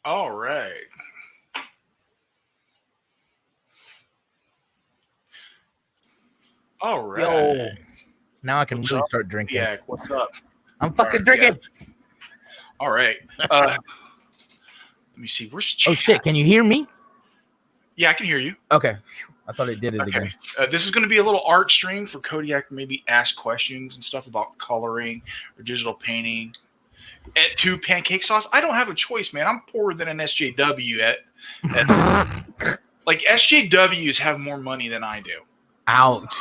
All right. All right. Yo, now I can What's really up? start drinking. Yeah, what's up? I'm fucking All right, drinking. yeah. All right. Let me see. Where's chat? Oh shit! Can you hear me? Yeah, I can hear you. Okay, I thought it did it again. This is going to be a little art stream for Kodiak. Maybe ask questions and stuff about coloring or digital painting. At 2 pancake sauce, I don't have a choice, man. I'm poorer than an SJW at like SJWs have more money than I do. Ouch.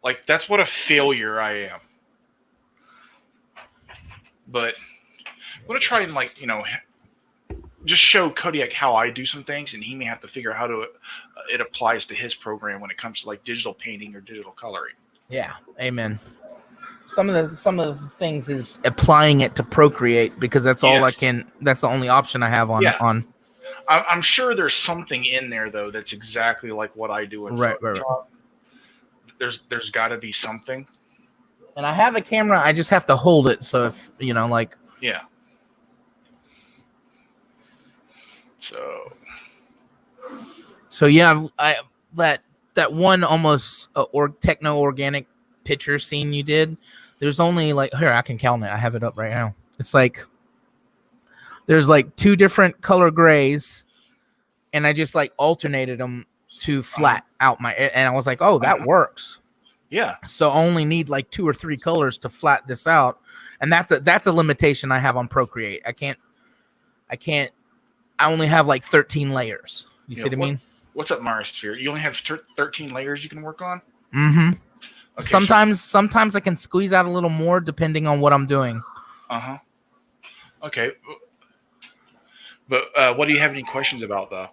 Like that's what a failure I am. But I'm gonna try and just show Kodiak how I do some things, and he may have to figure out how to it applies to his program when it comes to like digital painting or digital coloring. Yeah, amen. Some of the things is applying it to Procreate because that's all I can. That's the only option I have on. Yeah. On. I'm sure there's something in there though that's exactly like what I do in Photoshop. Right. There's got to be something. And I have a camera. I just have to hold it. So if like. Yeah. So yeah, that one almost techno organic picture scene you did. There's only like here I can count it. I have it up right now. It's like there's like 2 different color grays, and I just like alternated them to flat out my. And I was like, oh, that works. Yeah. So I only need like 2 or 3 colors to flat this out, and that's a limitation I have on Procreate. I can't. I only have like 13 layers. You see what I mean? What's up, Mars? You only have 13 layers you can work on? Mm-hmm. Okay, sometimes I can squeeze out a little more depending on what I'm doing. Uh-huh. Okay. But what do you have any questions about, though?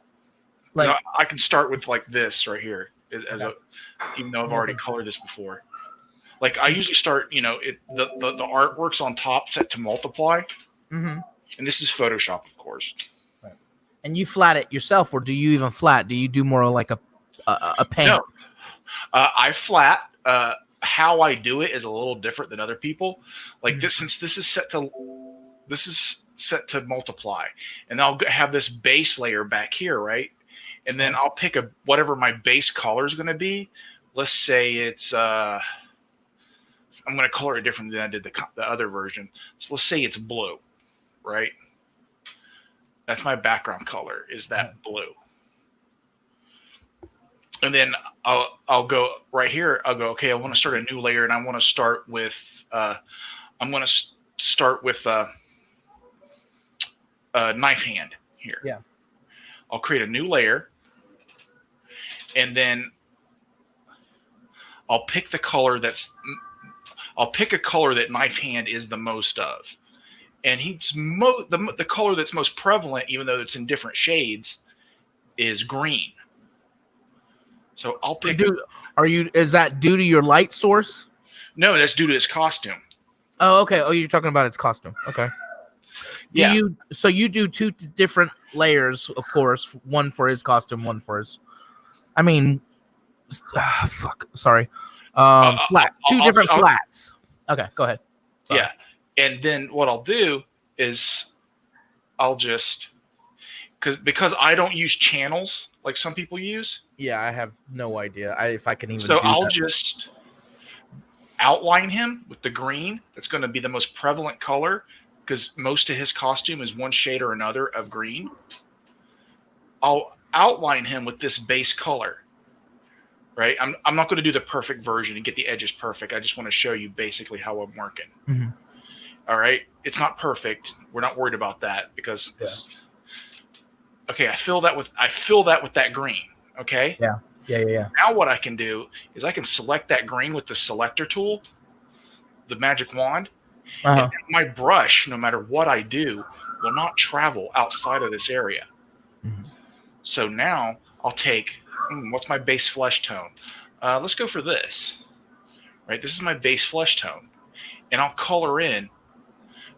Like I can start with like this right here, even though I've already colored this before. Like I usually start, the artwork's on top set to multiply. Mm-hmm. And this is Photoshop, of course. Right. And you flat it yourself, or do you even flat? Do you do more like a paint? No. I flat. How I do it is a little different than other people. Like this, since this is set to multiply, and I'll have this base layer back here, right? And then I'll pick whatever my base color is going to be. Let's say it's I'm going to color it different than I did the other version. So let's say it's blue, right? That's my background color. Is that blue? And then I'll go right here. I'll go, okay, I want to start a new layer, and I want to start with knife hand here. Yeah. I'll create a new layer, and then I'll pick the color I'll pick a color that knife hand is the most of, and the color that's most prevalent, even though it's in different shades, is green. So I'll pick. Is that due to your light source? No, that's due to his costume. Oh, okay. Oh, you're talking about its costume. Okay. So you do 2 different layers, of course. One for his costume, one for his. I mean, fuck. Sorry. Flat. 2 different flats. Okay, go ahead. Sorry. Yeah, and then what I'll do is I'll just because I don't use channels like some people use. Yeah, I have no idea if I can even. So I'll just outline him with the green. That's going to be the most prevalent color because most of his costume is one shade or another of green. I'll outline him with this base color. Right? I'm not going to do the perfect version and get the edges perfect. I just want to show you basically how I'm working. Mm-hmm. All right? It's not perfect. We're not worried about that because okay, I fill that with that green. Okay? Yeah. Now what I can do is I can select that green with the selector tool, the magic wand, and my brush, no matter what I do, will not travel outside of this area. Mm-hmm. So now I'll take, what's my base flesh tone? Let's go for this. Right, this is my base flesh tone. And I'll color in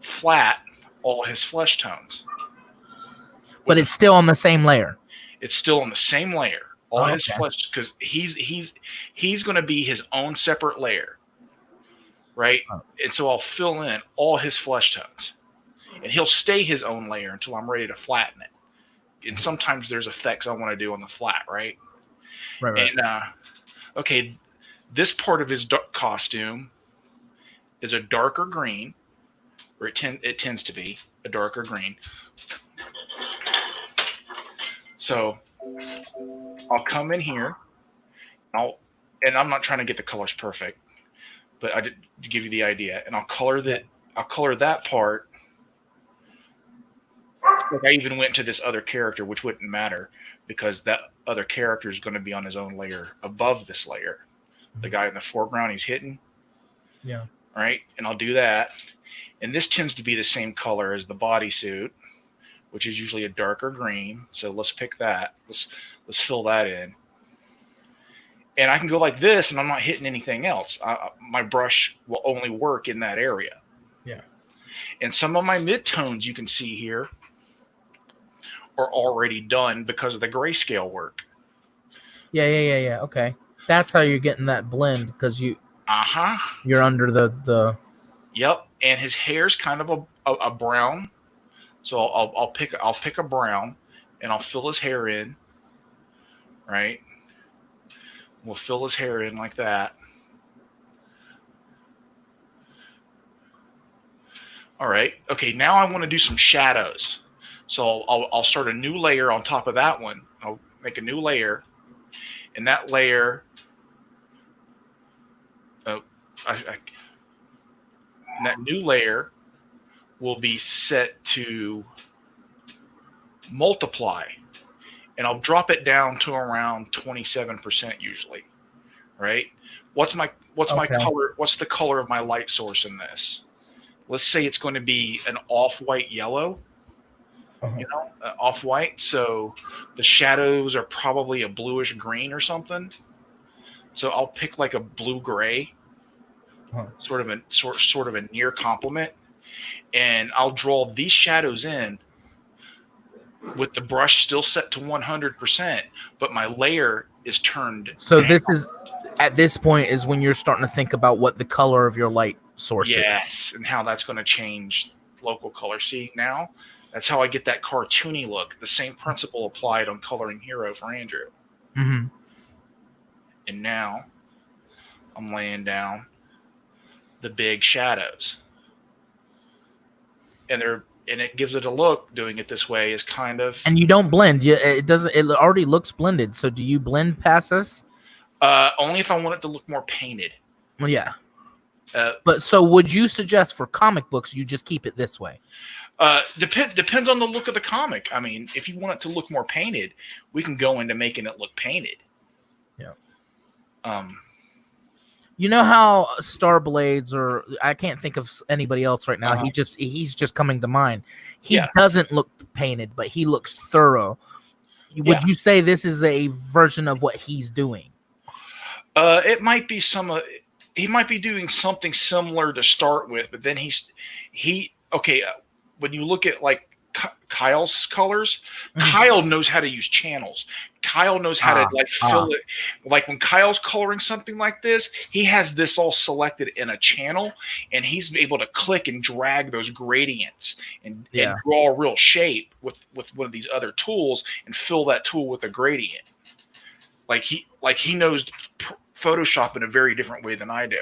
flat all his flesh tones. But it's still on the same layer. It's still on the same layer. All his okay. flesh, because he's going to be his own separate layer, right? Oh. And so I'll fill in all his flesh tones, and he'll stay his own layer until I'm ready to flatten it. And sometimes there's effects I want to do on the flat, right? Right. And okay, this part of his costume is a darker green, or it tends to be a darker green. So I'll come in here, and I'm not trying to get the colors perfect, but I did give you the idea, and I'll color that part. Like I even went to this other character, which wouldn't matter because that other character is going to be on his own layer above this layer. The guy in the foreground he's hitting. Yeah. Right? And I'll do that. And this tends to be the same color as the bodysuit, which is usually a darker green. So let's pick that. Let's fill that in. And I can go like this, and I'm not hitting anything else. My brush will only work in that area. Yeah. And some of my midtones you can see here are already done because of the grayscale work. Yeah. Okay. That's how you're getting that blend because you're under the. Yep. And his hair's kind of a brown. So I'll pick a brown, and I'll fill his hair in. Right. We'll fill his hair in like that. All right. Okay. Now I want to do some shadows. So I'll start a new layer on top of that one. I'll make a new layer, and that layer. That new layer will be set to multiply, and I'll drop it down to around 27% usually. Right? What's my color? What's the color of my light source in this? Let's say it's going to be an off-white yellow. Off-white. So the shadows are probably a bluish green or something. So I'll pick like a blue-gray, sort of a near complement, and I'll draw these shadows in with the brush still set to 100%, but my layer is turned. So this is at this point is when you're starting to think about what the color of your light source is. Yes, and how that's going to change local color. See, now that's how I get that cartoony look. The same principle applied on coloring Hero for Andrew. Mm-hmm. And now I'm laying down the big shadows. And it gives it a look. Doing it this way is kind of. And you don't blend. It doesn't. It already looks blended. So do you blend past this? Only if I want it to look more painted. Well, yeah. But so would you suggest for comic books you just keep it this way? Depends on the look of the comic. I mean, if you want it to look more painted, we can go into making it look painted. Yeah. You know how Starblades, or I can't think of anybody else right now. He's just coming to mind. He doesn't look painted, but he looks thorough. Would you say this is a version of what he's doing? It might be he might be doing something similar to start with, but then when you look at like Kyle's colors, Kyle knows how to use channels. Kyle knows how to fill it. Like when Kyle's coloring something like this, he has this all selected in a channel, and he's able to click and drag those gradients and draw a real shape with one of these other tools and fill that tool with a gradient. Like he knows Photoshop in a very different way than I do.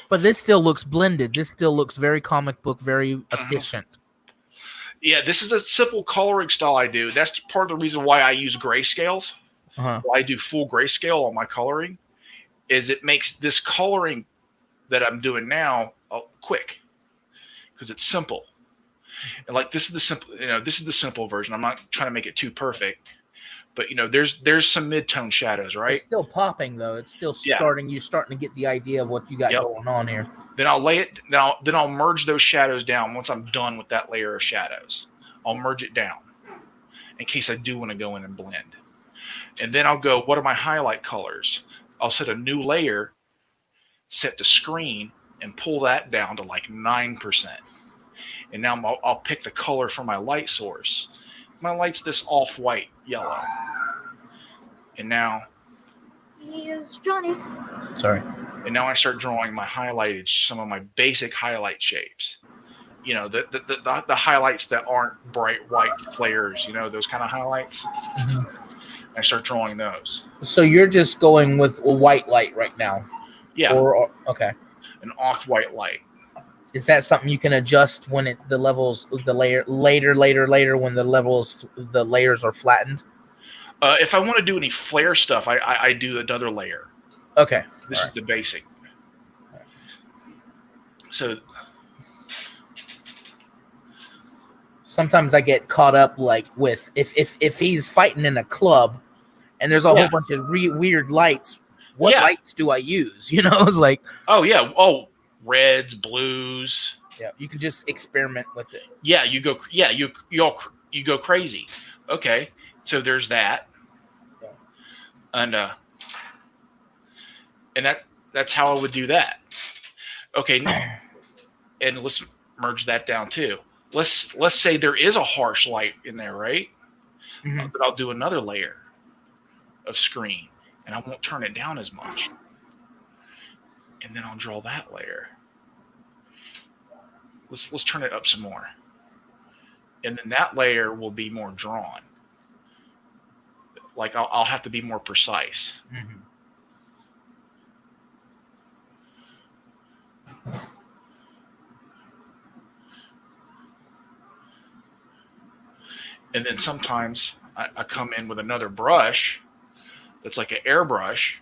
But this still looks blended. This still looks very comic book, very efficient. Yeah, this is a simple coloring style I do. That's part of the reason why I use grayscales. Why I do full grayscale on my coloring, is it makes this coloring that I'm doing now quick because it's simple. And like this is the simple version. I'm not trying to make it too perfect, but there's some mid-tone shadows, right? It's still popping though. It's still starting. You're starting to get the idea of what you got going on here. Then I'll lay it. Then I'll merge those shadows down once I'm done with that layer of shadows. I'll merge it down in case I do want to go in and blend. And then I'll go, what are my highlight colors? I'll set a new layer, set to screen, and pull that down to like 9%. And now I'll pick the color for my light source. My light's this off-white yellow. And now... Yes, Johnny. Sorry. And now I start drawing my highlighted, some of my basic highlight shapes. You know, the highlights that aren't bright white flares, you know, those kind of highlights. Mm-hmm. I start drawing those. So you're just going with a white light right now? Yeah. Or okay. An off-white light. Is that something you can adjust when the levels, the layer later when the layers are flattened? If I want to do any flare stuff, I do another layer. Okay. This is the basic. So sometimes I get caught up like with if he's fighting in a club and there's a whole bunch of weird lights. What lights do I use? You know, it's like, oh yeah, reds, blues. Yeah, you can just experiment with it. Yeah, you go. Yeah, you go crazy. Okay, so there's that, and that's how I would do that. Okay, and let's merge that down too. Let's say there is a harsh light in there, right? Mm-hmm. But I'll do another layer of screen, and I won't turn it down as much. And then I'll draw that layer. Let's turn it up some more. And then that layer will be more drawn. Like I'll have to be more precise. Mm-hmm. And then sometimes I come in with another brush that's like an airbrush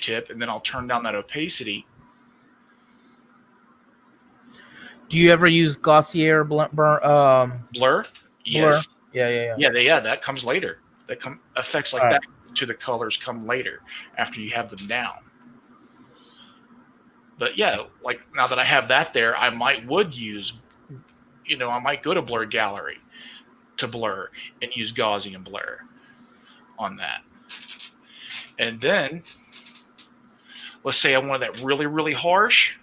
tip, and then I'll turn down that opacity. Do you ever use Gaussier blur? Yes. Yeah. Yeah, that comes later. Effects like that to the colors come later after you have them down. But yeah, like now that I have that there, I might go to Blur Gallery to blur and use Gaussian blur on that. And then let's say I wanted that really, really harsh.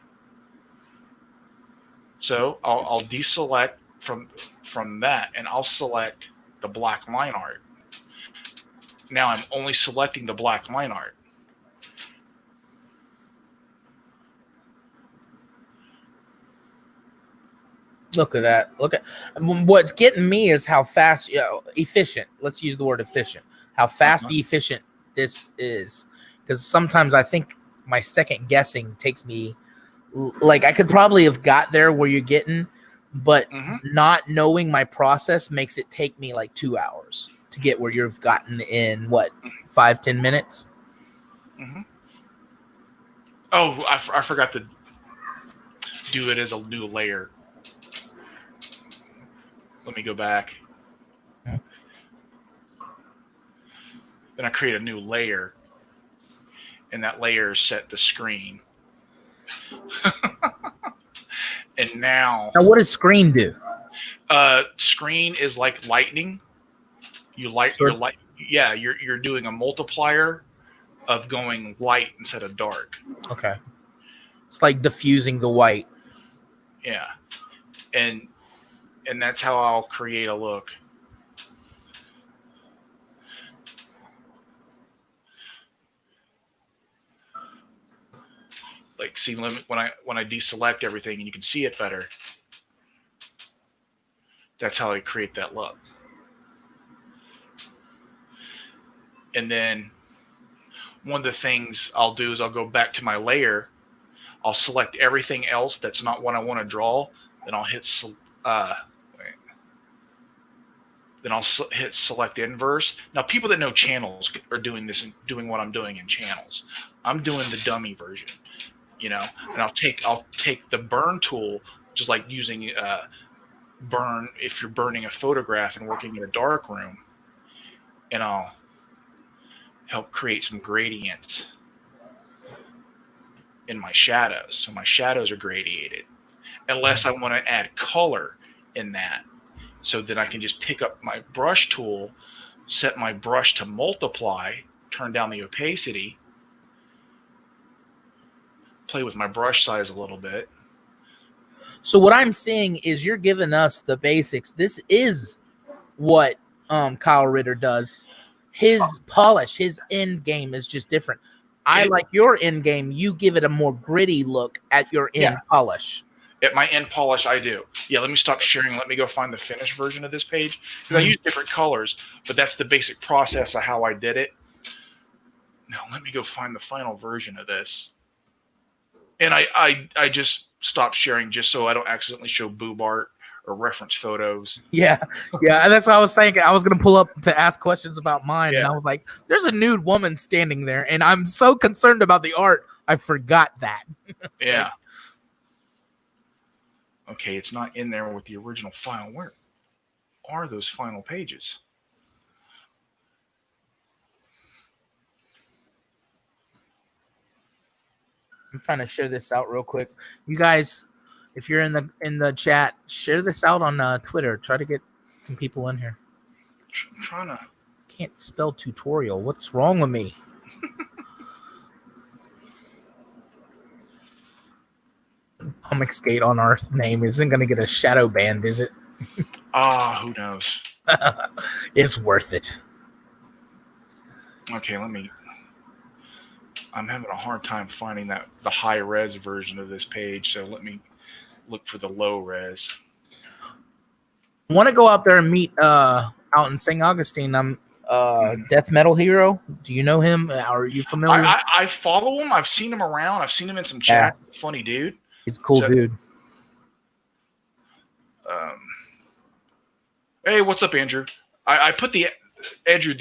So I'll deselect from that, and I'll select the black line art. Now I'm only selecting the black line art. Look at that. Look at what's getting me is how fast, efficient. Let's use the word efficient. How fast efficient this is, because sometimes I think my second guessing takes me. Like I could probably have got there where you're getting, but not knowing my process makes it take me like 2 hours to get where you've gotten in 5-10 minutes. Mm-hmm. Oh, I forgot to do it as a new layer. Let me go back. Okay. Then I create a new layer, and that layer is set to screen. And now what does screen do? Screen is like lightning. You're doing a multiplier of going light instead of dark. Okay. It's like diffusing the white. Yeah. And that's how I'll create a look. Like, see, when I deselect everything and you can see it better, that's how I create that look. And then one of the things I'll do is I'll go back to my layer. I'll select everything else that's not what I want to draw. Then I'll hit hit select inverse. Now, people that know channels are doing this and doing what I'm doing in channels. I'm doing the dummy version. And I'll take the burn tool, just like using burn if you're burning a photograph and working in a dark room, and I'll help create some gradients in my shadows. So my shadows are gradiated, unless I want to add color in that. So that I can just pick up my brush tool, set my brush to multiply, turn down the opacity, play with my brush size a little bit. So what I'm seeing is you're giving us the basics. This is what Kyle Ritter does. His polish, his end game is just different. I like your end game. You give it a more gritty look at your end polish. At my end polish, I do. Yeah, let me stop sharing. Let me go find the finished version of this page because I use different colors, but that's the basic process of how I did it. Now let me go find the final version of this. And I just stopped sharing just so I don't accidentally show boob art or reference photos. Yeah. That's what I was saying. I was gonna pull up to ask questions about mine, and I was like, "There's a nude woman standing there," and I'm so concerned about the art, I forgot that. Yeah. Okay, it's not in there with the original file. Where are those final pages? I'm trying to share this out real quick. You guys, if you're in the chat, share this out on Twitter. Try to get some people in here. I'm trying to. Can't spell tutorial. What's wrong with me? Comic Skate on our name isn't going to get a shadow banned, is it? Who knows? It's worth it. Okay, I'm having a hard time finding the high res version of this page, so let me look for the low res. I want to go out there and meet out in St. Augustine. I'm Death Metal Hero. Do you know him? Are you familiar? I follow him. I've seen him around. I've seen him in some chat. Yeah. Funny dude. He's a cool dude. Hey, what's up, Andrew? I put the Andrew.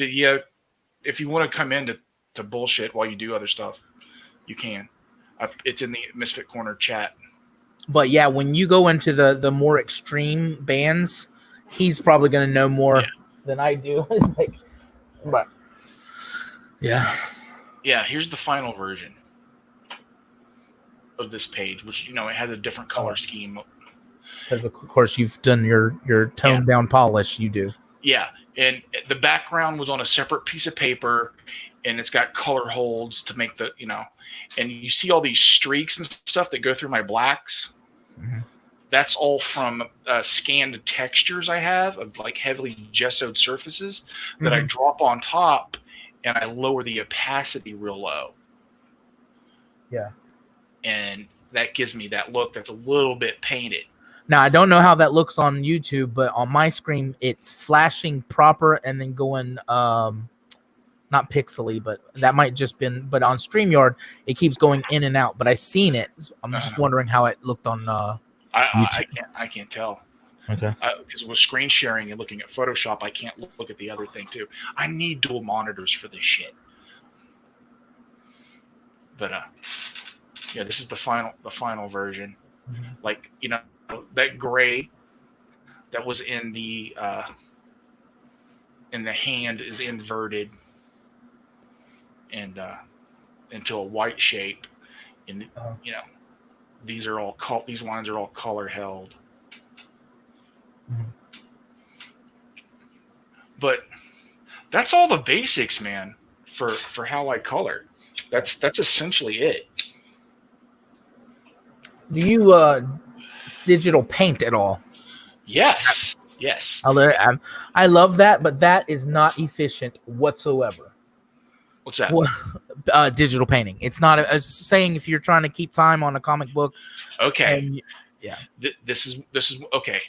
If you want to come in to bullshit while you do other stuff, you can. It's in the Misfit Corner chat. But yeah, when you go into the more extreme bands, he's probably going to know more than I do. It's like, but yeah. Here's the final version of this page, which it has a different color scheme. Because of course you've done your toned down polish. You do. Yeah, and the background was on a separate piece of paper, and it's got color holds to make the and you see all these streaks and stuff that go through my blacks. Mm-hmm. That's all from scanned textures I have of like heavily gessoed surfaces that I drop on top, and I lower the opacity real low. Yeah. And that gives me that look that's a little bit painted. Now, I don't know how that looks on YouTube, but on my screen, it's flashing proper and then going, not pixely, but that might just been, but on StreamYard, it keeps going in and out, but I seen it. I'm just wondering how it looked on YouTube. I can't tell. Okay. Because with screen sharing and looking at Photoshop, I can't look at the other thing too. I need dual monitors for this shit. But this is the final version. Mm-hmm. Like, that gray that was in the hand is inverted and into a white shape, and these lines are all color held. Mm-hmm. But that's all the basics, man, for how I color. That's essentially it. Do you digital paint at all? Yes. I love that, but that is not efficient whatsoever. What's that? Digital painting. It's not saying if you're trying to keep time on a comic book. Okay. This is okay.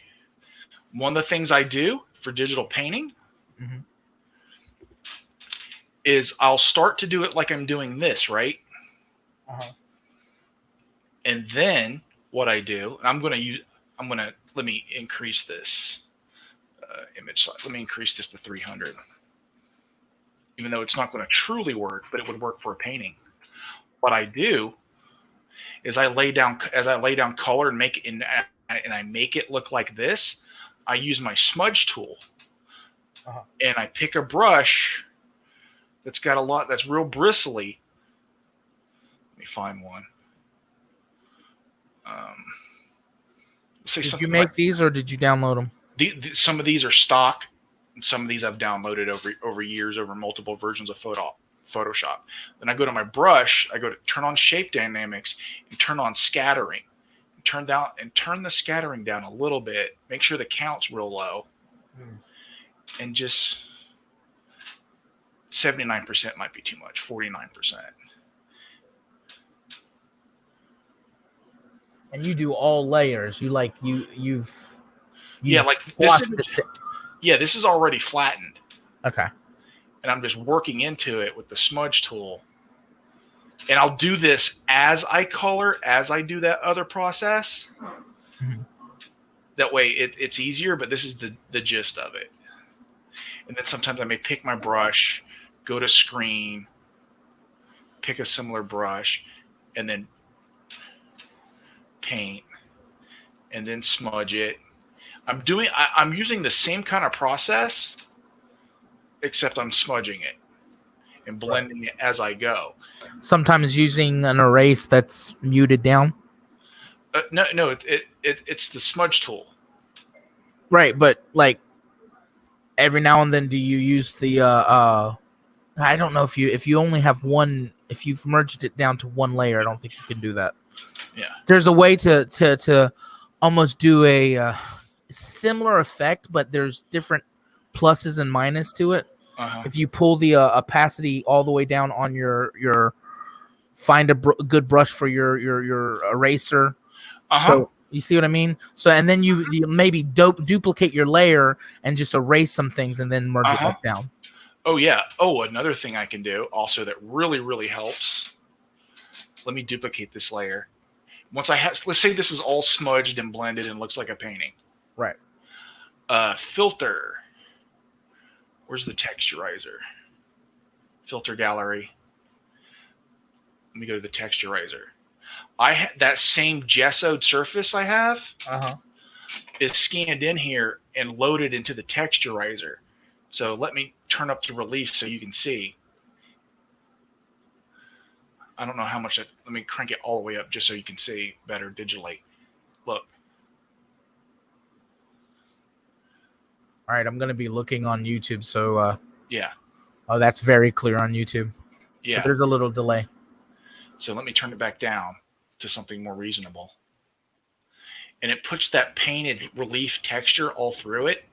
One of the things I do for digital painting is I'll start to do it like I'm doing this, right? And then what I do, and let me increase this image size. Let me increase this to 300. Even though it's not going to truly work, but it would work for a painting. What I do is I lay down color and I make it look like this. I use my smudge tool, and I pick a brush that's real bristly. Let me find one. Did you make these or did you download them? Some of these are stock, and some of these I've downloaded over years, over multiple versions of Photoshop. Then I go to my brush, I go to turn on shape dynamics and turn on scattering. turn the scattering down a little bit. Make sure the count's real low, and just 79% might be too much. 49%. And you do all layers. You've Yeah, like this is already flattened. Okay. And I'm just working into it with the smudge tool. And I'll do this as I color, as I do that other process. Mm-hmm. That way it's easier, but this is the gist of it. And then sometimes I may pick my brush, go to screen, pick a similar brush, and then paint, and then smudge it. I'm using the same kind of process, except I'm smudging it and blending it as I go. Sometimes using an erase that's muted down. No, it's the smudge tool. Right, but like every now and then, do you use the I don't know if you only have one. If you've merged it down to one layer, I don't think you can do that. Yeah. There's a way to almost do a similar effect, but there's different pluses and minuses to it. If you pull the opacity all the way down on your find a good brush for your eraser. So you see what I mean? So and then you maybe duplicate your layer and just erase some things and then merge it back down. Oh yeah. Oh, another thing I can do also that really helps. Let me duplicate this layer. Once I have, let's say this is all smudged and blended and looks like a painting. Right. Filter. Where's the texturizer? Filter gallery. Let me go to the texturizer. That same gessoed surface I have is scanned in here and loaded into the texturizer. So let me turn up the relief so you can see. I don't know how much. Let me crank it all the way up just so you can see better digitally. Look. All right, I'm going to be looking on YouTube. So yeah. Oh, that's very clear on YouTube. Yeah. So there's a little delay. So let me turn it back down to something more reasonable. And it puts that painted relief texture all through it.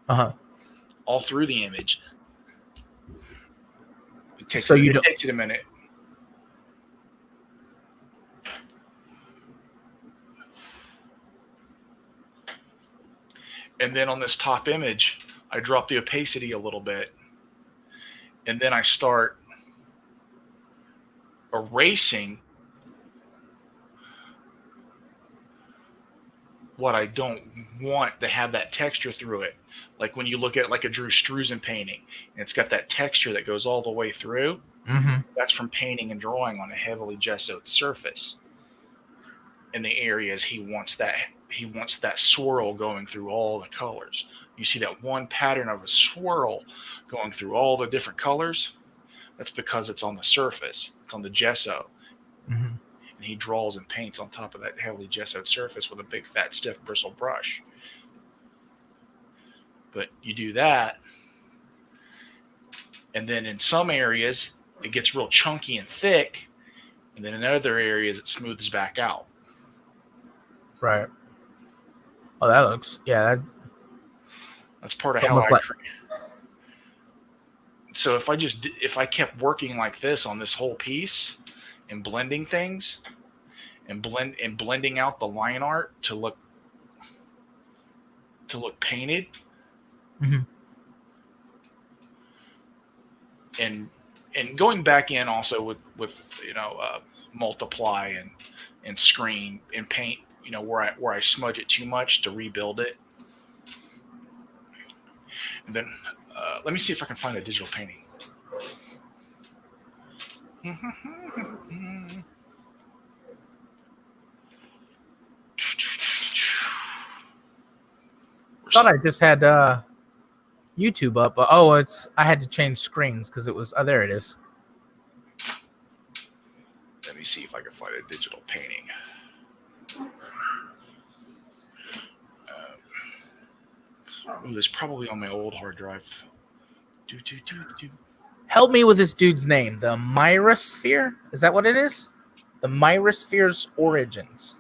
All through the image. It takes it a minute. And then on this top image, I drop the opacity a little bit. And then I start erasing what I don't want to have that texture through it. Like when you look at like a Drew Struzan painting, and it's got that texture that goes all the way through. That's from painting and drawing on a heavily gessoed surface. In the areas he wants that swirl going through all the colors. You see that one pattern of a swirl going through all the different colors. That's because it's on the surface. It's on the gesso. And he draws and paints on top of that heavily gessoed surface with a big, fat, stiff bristle brush. But you do that, and then in some areas, it gets real chunky and thick, and then in other areas, it smooths back out. Right. Oh, that looks, yeah. That's part of how I So if I kept working like this on this whole piece and blending things and blending out the line art to look painted, and going back in also with multiply and screen and paint, where I smudge it too much to rebuild it. And then let me see if I can find a digital painting. Thought I just had YouTube up. I had to change screens because it was. Oh, there it is. Let me see if I can find a digital painting. It's probably on my old hard drive. Help me with this dude's name. The Myrosphere? Is that what it is? The Myrosphere's origins.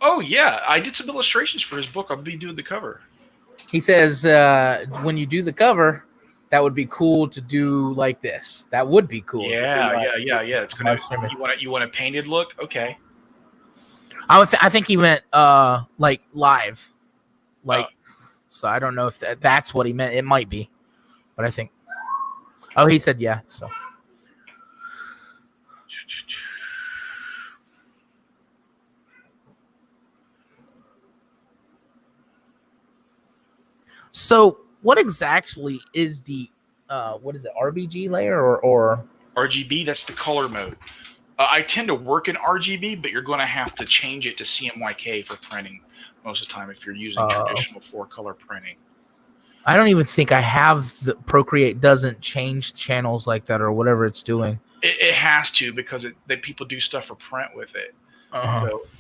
Oh yeah, I did some illustrations for his book. I'll be doing the cover. He says when you do the cover, that would be cool to do like this. That would be cool. Yeah. It's gonna. Live streaming. You want a painted look? Okay. I think he meant like live, like. So I don't know if that's what he meant. It might be, but I think. Oh, he said yeah. So. So what exactly is the what is it, RBG layer or RGB? That's the color mode. I tend to work in RGB, but you're going to have to change it to CMYK for printing most of the time if you're using traditional 4-color printing. I don't even think I have the Procreate doesn't change channels like that or whatever it's doing. It has to because people do stuff for print with it.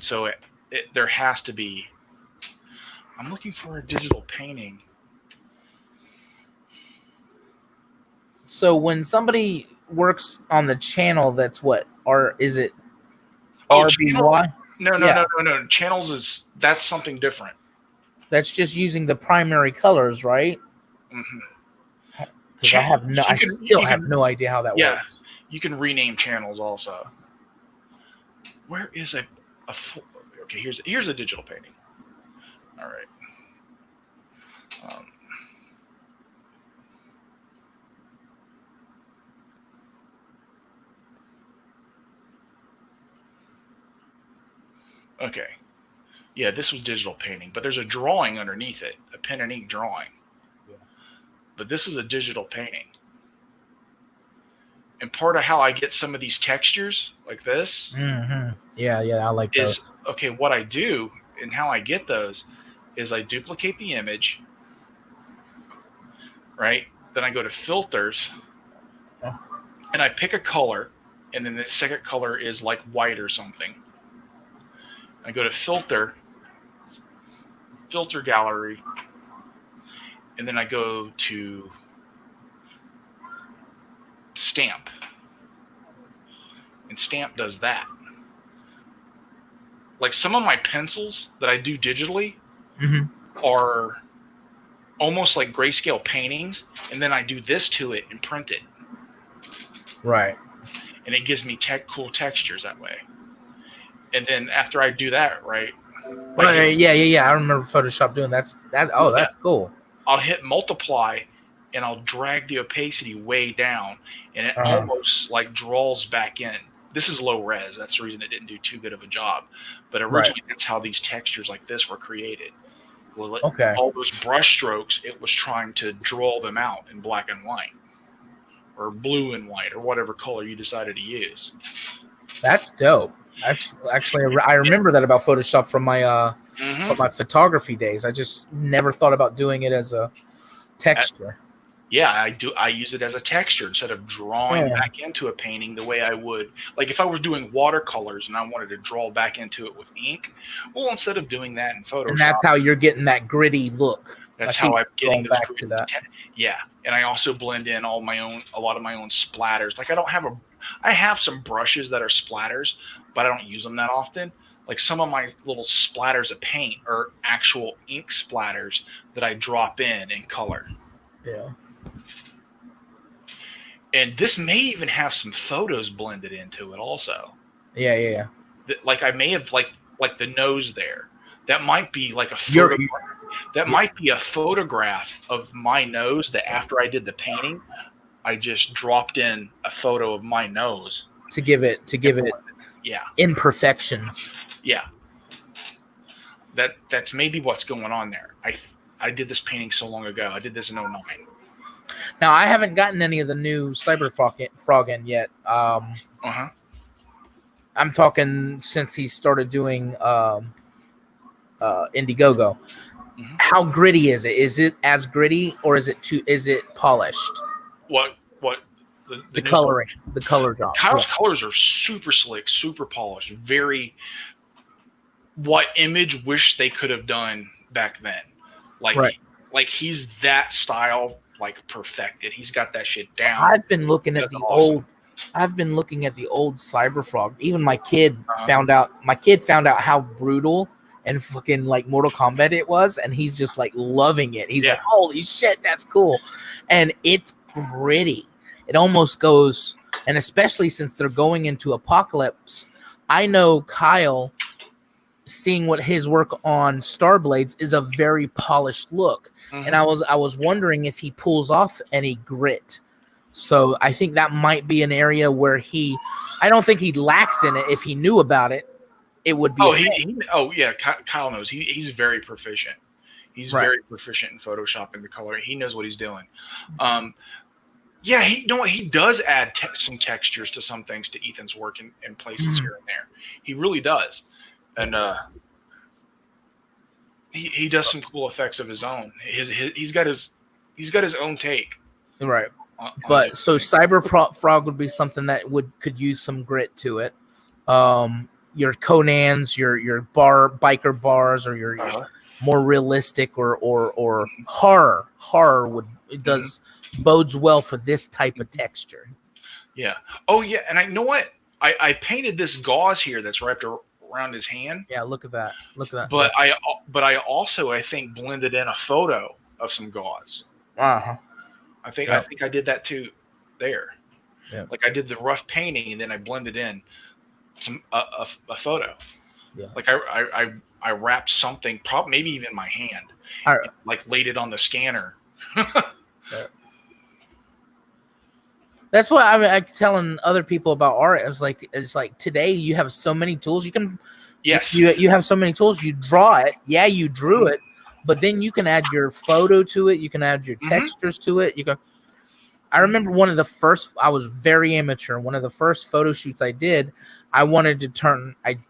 So there has to be. I'm looking for a digital painting. So when somebody works on the channel, that's what, or is it RBY? No. Channels that's something different. That's just using the primary colors, right? Mm-hmm. Because I still have no idea how that works. You can rename channels also. Where is okay, here's a digital painting. All right. Okay. Yeah, this was digital painting, but there's a drawing underneath it, a pen and ink drawing. Yeah. But this is a digital painting. And part of how I get some of these textures like this, yeah, I like those. Okay, what I do and how I get those is I duplicate the image, right? Then I go to filters, and I pick a color, and then the second color is like white or something. I go to filter gallery, and then I go to stamp, and stamp does that. Like some of my pencils that I do digitally are almost like grayscale paintings, and then I do this to it and print it. Right. And it gives me cool textures that way. And then after I do that, right? Yeah. I remember Photoshop doing that. That's cool. I'll hit multiply, and I'll drag the opacity way down, and it almost like draws back in. This is low res. That's the reason it didn't do too good of a job. But originally, that's how these textures like this were created. Well, all those brush strokes, it was trying to draw them out in black and white, or blue and white, or whatever color you decided to use. That's dope. Actually, I remember that about Photoshop from my photography days. I just never thought about doing it as a texture. I do. I use it as a texture instead of drawing back into a painting the way I would. Like if I was doing watercolors and I wanted to draw back into it with ink, well, instead of doing that in Photoshop, and that's how you're getting that gritty look. That's how I'm getting back to that. Yeah, and I also blend in a lot of my own splatters. Like I have some brushes that are splatters, but I don't use them that often. Like some of my little splatters of paint are actual ink splatters that I drop in color. Yeah. And this may even have some photos blended into it also. Yeah. Like I may have like the nose there. That might be like a photo. Might be a photograph of my nose that after I did the painting, I just dropped in a photo of my nose to give it imperfections. Yeah. That's maybe what's going on there. I did this painting so long ago. I did this in 2009. Now I haven't gotten any of the new Cyberfrog in yet. I'm talking since he started doing Indiegogo. How gritty is it? Is it as gritty or is it polished? What the coloring, the color job. Kyle's colors are super slick, super polished, very what Image wish they could have done back then. Like he's that style like perfected. He's got that shit down. I've been looking at the old Cyberfrog. Even my kid found out how brutal and fucking like Mortal Kombat it was, and he's just like loving it. He's Yeah. like, holy shit, that's cool. And it's gritty. It almost goes, and especially since they're going into Apocalypse, I know Kyle, seeing what his work on Starblades is a very polished look. Mhm. And I was wondering if he pulls off any grit. So I think that might be an area where I don't think he lacks in it. If he knew about it, it would be. Kyle knows. He's very proficient. He's Right. very proficient in Photoshop and the color. He knows what he's doing. Yeah, he does add some textures to some things to Ethan's work in places here and there. He really does, and he does some cool effects of his own. He's got his own take. Right. on But so Cyber Frog would be something that could use some grit to it. Your Conans, your biker bars, or your more realistic or horror bodes well for this type of texture. Yeah. Oh yeah, and I know what I painted this gauze here that's wrapped around his hand. Yeah, look at that. But I also I think blended in a photo of some gauze. Uh-huh. I think I did that too there. Yeah. Like I did the rough painting and then I blended in some a photo. Yeah. Like I wrapped something, probably maybe even my hand. All right. Like laid it on the scanner. Yeah. That's what I'm telling other people about art. It's like today you have so many tools. You can you have so many tools. You draw it. Yeah, you drew it, but then you can add your photo to it. You can add your textures to it. I remember I was very amateur. One of the first photo shoots I did, I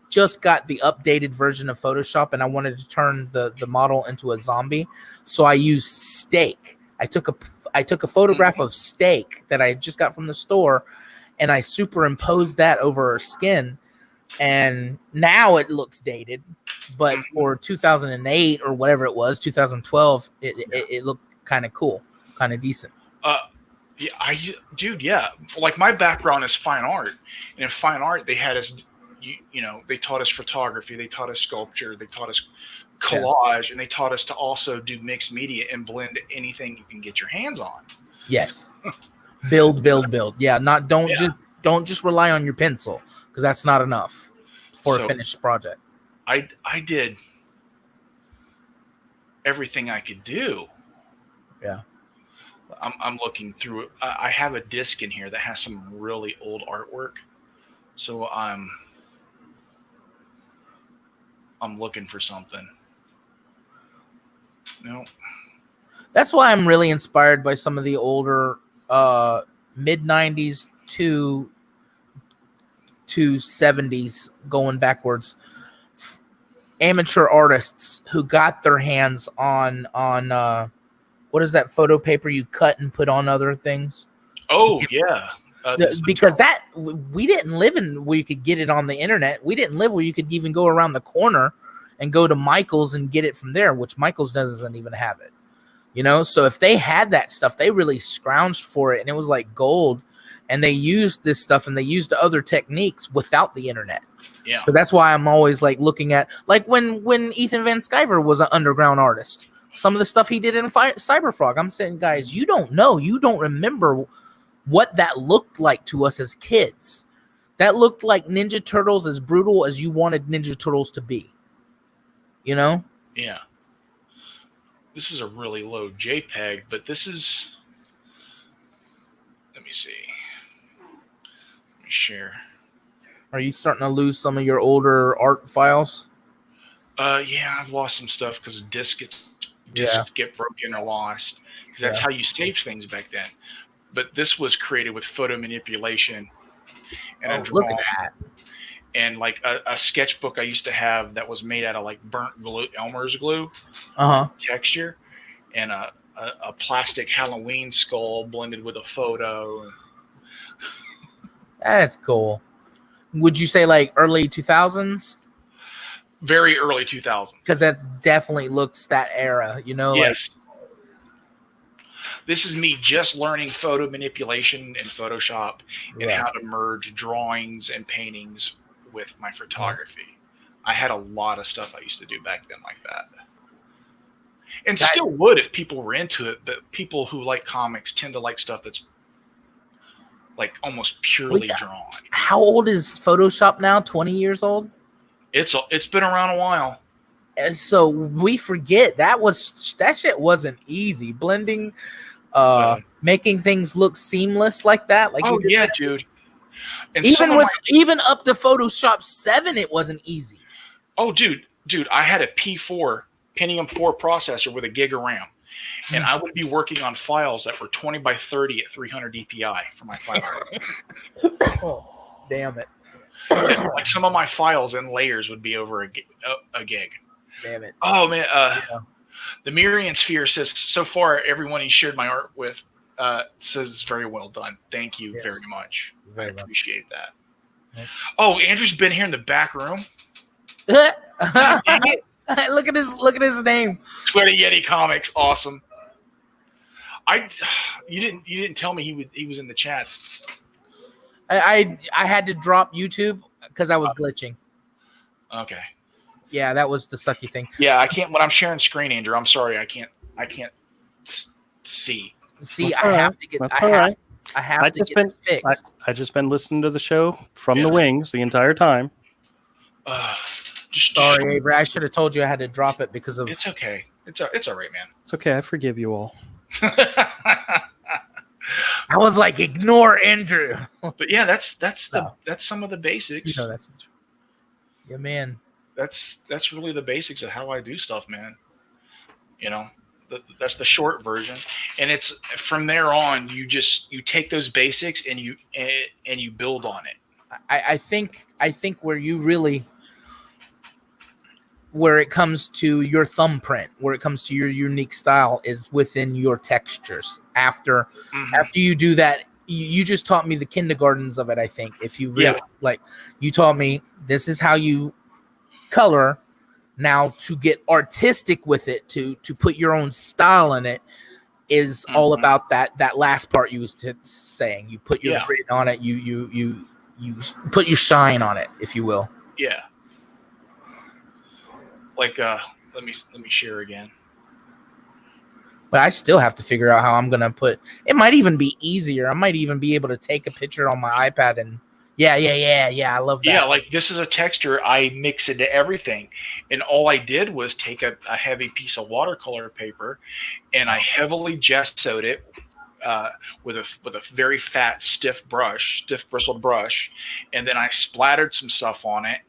just got the updated version of Photoshop and I wanted to turn the model into a zombie. So I used steak. I took a photograph of steak that I just got from the store and I superimposed that over her skin. And now it looks dated, but for 2008 or whatever it was, 2012, it looked kind of cool, kind of decent. Yeah, like my background is fine art, and in fine art they had us, they taught us photography, they taught us sculpture, they taught us collage, and they taught us to also do mixed media and blend anything you can get your hands on. Yes, build. Yeah, don't just rely on your pencil because that's not enough for a finished project. I did everything I could do. Yeah. I'm looking through it. I have a disc in here that has some really old artwork, so I'm looking for something. No, that's why I'm really inspired by some of the older mid 90s to 70s going backwards amateur artists who got their hands on what is that photo paper you cut and put on other things? Oh, yeah. Because we didn't live in where you could get it on the internet. We didn't live where you could even go around the corner and go to Michael's and get it from there, which Michael's doesn't even have it. So if they had that stuff, they really scrounged for it and it was like gold. And they used this stuff and they used other techniques without the internet. Yeah. So that's why I'm always like looking at like when Ethan Van Sciver was an underground artist. Some of the stuff he did in Cyberfrog, I'm saying, guys, you don't know. You don't remember what that looked like to us as kids. That looked like Ninja Turtles as brutal as you wanted Ninja Turtles to be. Yeah. This is a really low JPEG, but this is... Let me see. Let me share. Are you starting to lose some of your older art files? Yeah, I've lost some stuff because discs get broken or lost. Because that's how you saved things back then. But this was created with photo manipulation and a drawing. Look at that. And like a sketchbook I used to have that was made out of like burnt glue, Elmer's glue texture, and a plastic Halloween skull blended with a photo. That's cool. Would you say like early 2000s? Very early 2000s. Because that definitely looks that era, Yes. This is me just learning photo manipulation in Photoshop and how to merge drawings and paintings with my photography. I had a lot of stuff I used to do back then like that. And That- still would if people were into it, but people who like comics tend to like stuff that's like almost purely drawn. How old is Photoshop now? 20 years old? It's been around a while. And so we forget that shit wasn't easy. Blending, making things look seamless like that. Like Oh you just yeah, said. dude. And Even up to Photoshop 7, it wasn't easy. oh dude, I had a P4 Pentium 4 processor with a gig of RAM. And I would be working on files that were 20 by 30 at 300 DPI for my file. Oh, damn it. And, like some of my files in layers would be over a gig. Damn it. Oh man, the Mirian Sphere says so far everyone he shared my art with says it's very well done. Thank you very much. I appreciate that. Yep. Oh, Andrew's been here in the back room. Look at his name. Sweaty Yeti Comics, awesome. You didn't tell me he was in the chat. I had to drop YouTube because I was glitching. Okay. Yeah, that was the sucky thing. Yeah, I can't when I'm sharing screen, Andrew. I'm sorry, I can't see. See, That's I all have right. to get. That's I all have. right. I have I to just get been this fixed. I just been listening to the show from the wings the entire time. Sorry, Avery. I should have told you I had to drop it because of. It's okay. It's all right, man. It's okay. I forgive you all. I was like, ignore Andrew. But yeah, that's some of the basics. You know that's. Yeah, man. That's really the basics of how I do stuff, man. You know, that's the short version, and it's from there on. You take those basics and you build on it. I think where you really, where it comes to your thumbprint, where it comes to your unique style, is within your textures. After you do that, you just taught me the kindergartens of it. I think if you really like, you taught me this is how you color. Now to get artistic with it, to put your own style in it, is all about that last part you was saying. You put your grit on it. You put your shine on it, if you will. Yeah. Like let me share again. But I still have to figure out how I'm gonna put. It might even be easier. I might even be able to take a picture on my iPad and yeah. I love that. Yeah, like this is a texture I mix into everything, and all I did was take a heavy piece of watercolor paper, and I heavily gessoed it with a very fat, stiff bristled brush, and then I splattered some stuff on it.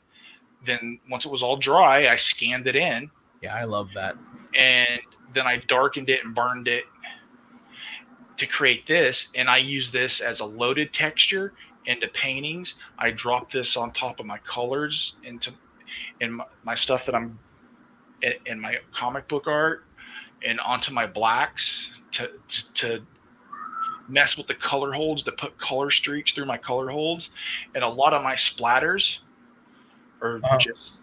Then once it was all dry, I scanned it in. Yeah, I love that. And then I darkened it and burned it to create this, and I use this as a loaded texture into paintings. I drop this on top of my colors in my stuff that I'm in my comic book art and onto my blacks to mess with the color holds, to put color streaks through my color holds. And a lot of my splatters are just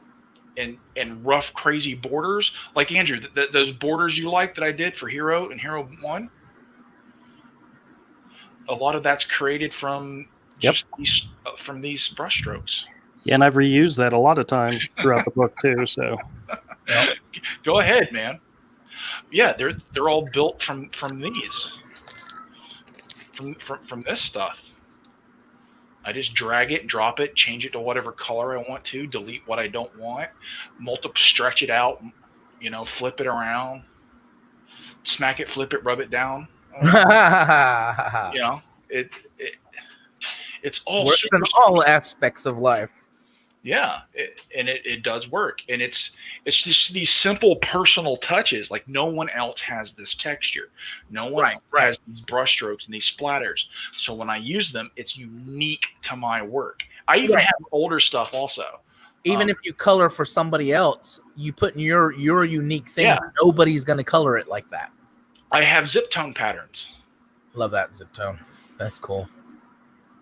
in rough, crazy borders. Like Andrew, those borders you like that I did for Hero and Hero 1, a lot of that's created from just these brush strokes. Yeah, and I've reused that a lot of time throughout the book too. So Go ahead, man. Yeah, they're all built from these, from this stuff. I just drag it, drop it, change it to whatever color I want to, delete what I don't want, stretch it out, flip it around, smack it, flip it, rub it down. It's all works in all aspects of life. Yeah, it does work, and it's just these simple personal touches. Like no one else has this texture, no one else has these brush strokes and these splatters. So when I use them, it's unique to my work. I even have older stuff also. Even if you color for somebody else, you put in your unique thing. Yeah. Nobody's gonna color it like that. I have zip tone patterns. Love that zip tone. That's cool.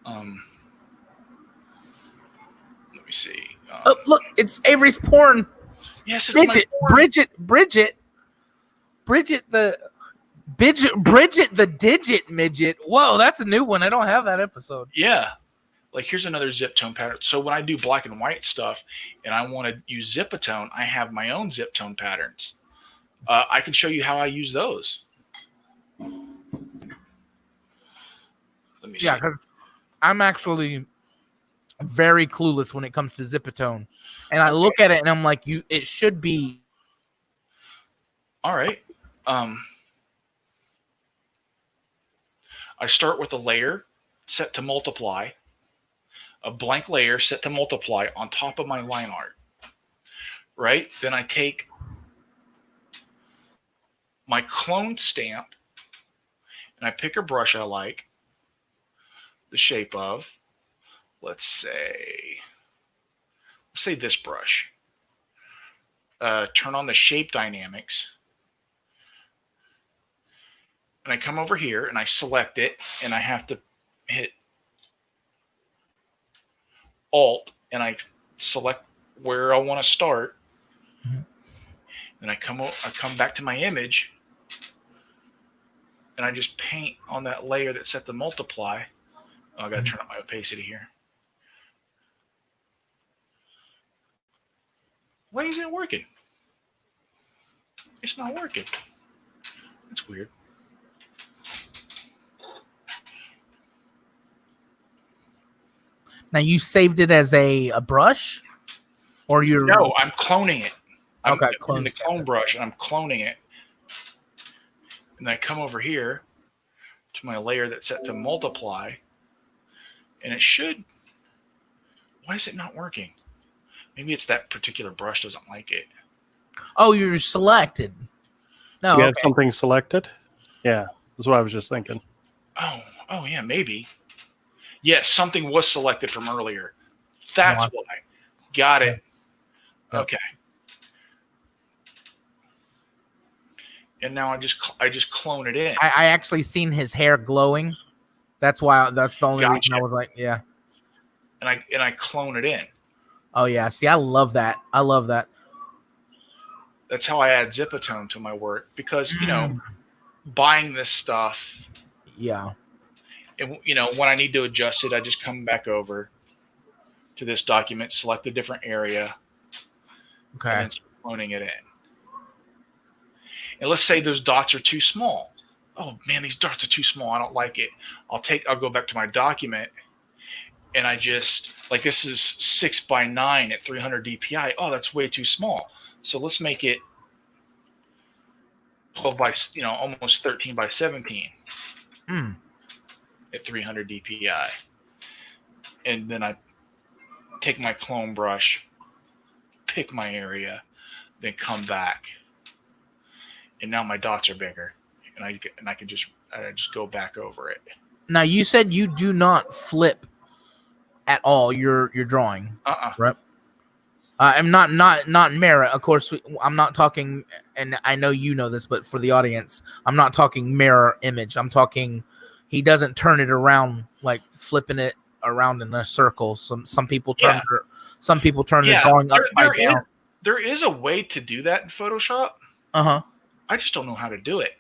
Let me see. Oh, look, it's Avery's porn. Yes, it's my porn. Bridget the digit midget. Whoa, that's a new one. I don't have that episode. Yeah. like here's another zip tone pattern. So when I do black and white stuff and I want to use zip-a-tone, I have my own zip tone patterns. I can show you how I use those. Let me see. Yeah, because I'm actually very clueless when it comes to zip-a-tone, and I look at it and I'm like, it should be. All right. I start with a layer set to multiply, a blank layer set to multiply on top of my line art. Right? Then I take my clone stamp and I pick a brush I like the shape of. Let's say this brush. Turn on the shape dynamics. And I come over here and I select it, and I have to hit Alt and I select where I want to start. Mhm. And I come back to my image and I just paint on that layer that's set to multiply. Oh, I got to turn up my opacity here. Why isn't it working? It's not working. That's weird. Now you saved it as a brush, or you're No, I'm cloning it. I'm Okay, in clone the stamp clone it. brush and I'm cloning it. And I come over here to my layer that's set to multiply, and it should. Why is it not working? Maybe it's that particular brush doesn't like it. Oh, you're selected. No, Do you have okay. something selected? Yeah, that's what I was just thinking. Oh yeah, maybe. Yes, something was selected from earlier. That's No, why. Got it. Yep. Okay. And now I just clone it in. I actually seen his hair glowing. That's why. That's the only reason I Gotcha. was like, yeah. And I clone it in. Oh yeah. See, I love that. I love that. That's how I add zip-a-tone to my work, because Mm. buying this stuff, Yeah. and when I need to adjust it, I just come back over to this document, select a different area, Okay. and then start cloning it in. And let's say those dots are too small. Oh man, these dots are too small. I don't like it. I'll go back to my document, and I just, like, this is 6:9 at 300 DPI. Oh, that's way too small. So let's make it 12 by, almost 13:17 Mm. at 300 DPI. And then I take my clone brush, pick my area, then come back. And now my dots are bigger, and I can just go back over it. Now you said you do not flip at all your drawing, right? I'm not mirror. Of course, I'm not talking, and I know you know this, but for the audience, I'm not talking mirror image. I'm talking. He doesn't turn it around, like flipping it around in a circle. Some people turn the drawing upside down. There is a way to do that in Photoshop. Uh-huh. I just don't know how to do it.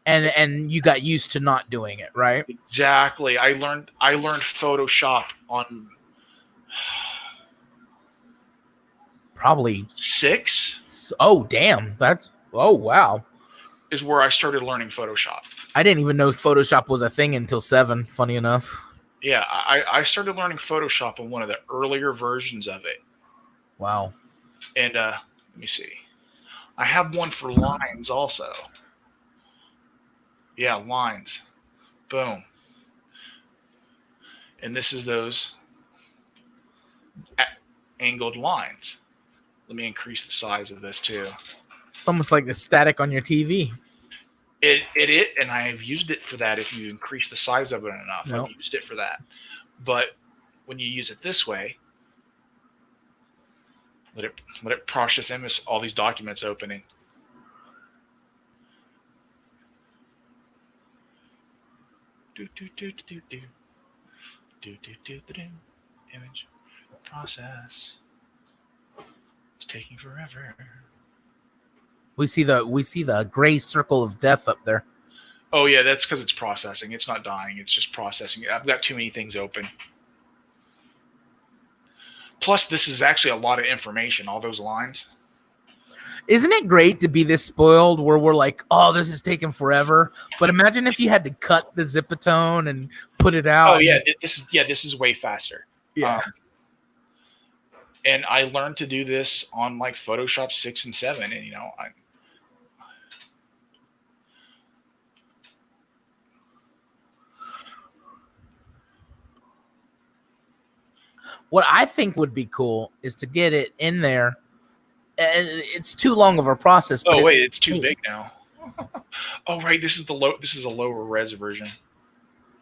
And you got used to not doing it, right? Exactly. I learned Photoshop on Probably 6 Oh, damn. Oh, wow. is where I started learning Photoshop. I didn't even know Photoshop was a thing until 7, funny enough. Yeah, I started learning Photoshop on one of the earlier versions of it. Wow. And let me see. I have one for lines also. Yeah, lines. Boom. And this is those angled lines. Let me increase the size of this too. It's almost like the static on your TV. And I've used it for that. If you increase the size of it enough, Nope. I've used it for that. But when you use it this way, let it process all these documents opening. Image process. It's taking forever. We see the gray circle of death up there. Oh yeah, that's because it's processing. It's not dying. It's just processing. I've got too many things open. Plus, this is actually a lot of information, all those lines. Isn't it great to be this spoiled where we're like, oh, this is taking forever? But imagine if you had to cut the Zipatone and put it out. Oh yeah, this is way faster. Yeah. And I learned to do this on like Photoshop 6 and 7, and what I think would be cool is to get it in there. It's too long of a process. Oh wait, it's too big now. Oh right, this is a lower res version.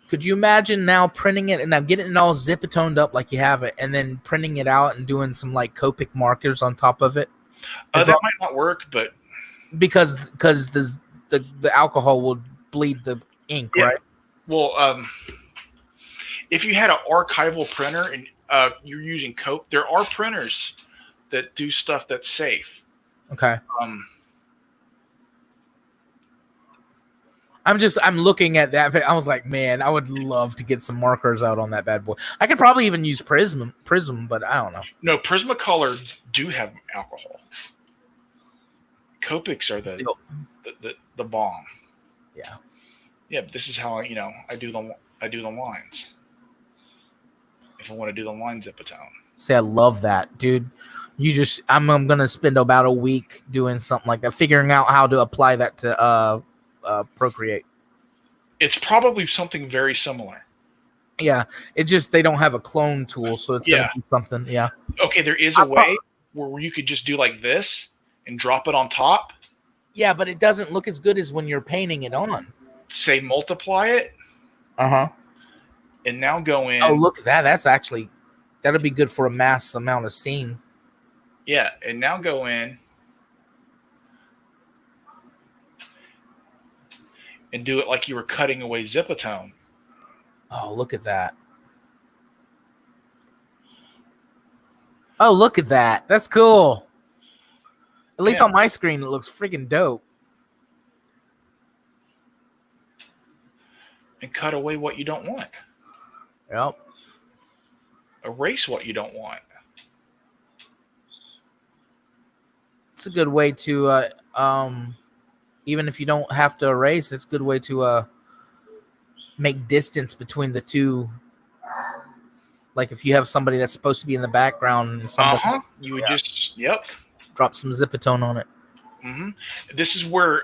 Could you imagine now printing it and now getting it all Zipatoned up like you have it, and then printing it out and doing some like Copic markers on top of it? That might not work, but because the alcohol will bleed the ink, yeah. right? Well, if you had an archival printer and you're using Cope, there are printers that do stuff that's safe. Okay. I'm looking at that. I was like, man, I would love to get some markers out on that bad boy. I could probably even use Prism, but I don't know. No, Prismacolor do have alcohol. Copics are the bomb. Yeah. Yeah, but this is how I do the lines. If I want to do the line Zipatone. See, I love that, dude. I'm gonna spend about a week doing something like that, figuring out how to apply that to Procreate. It's probably something very similar. Yeah, it just they don't have a clone tool, so it's gonna be something. Yeah. Okay, there is a way where you could just do like this and drop it on top. Yeah, but it doesn't look as good as when you're painting it on. Say multiply it. Uh-huh. And now go in. Oh, look at that. That'll be good for a mass amount of scene. Yeah, and now go in and do it like you were cutting away Zipatone. Oh, look at that. Oh, look at that. That's cool. At least on my screen, it looks freaking dope. And cut away what you don't want. Yep. Erase what you don't want. It's a good way to, even if you don't have to erase, it's a good way to make distance between the two. Like if you have somebody that's supposed to be in the background and somebody, you would just drop some Zipatone on it. Mm-hmm. This is where,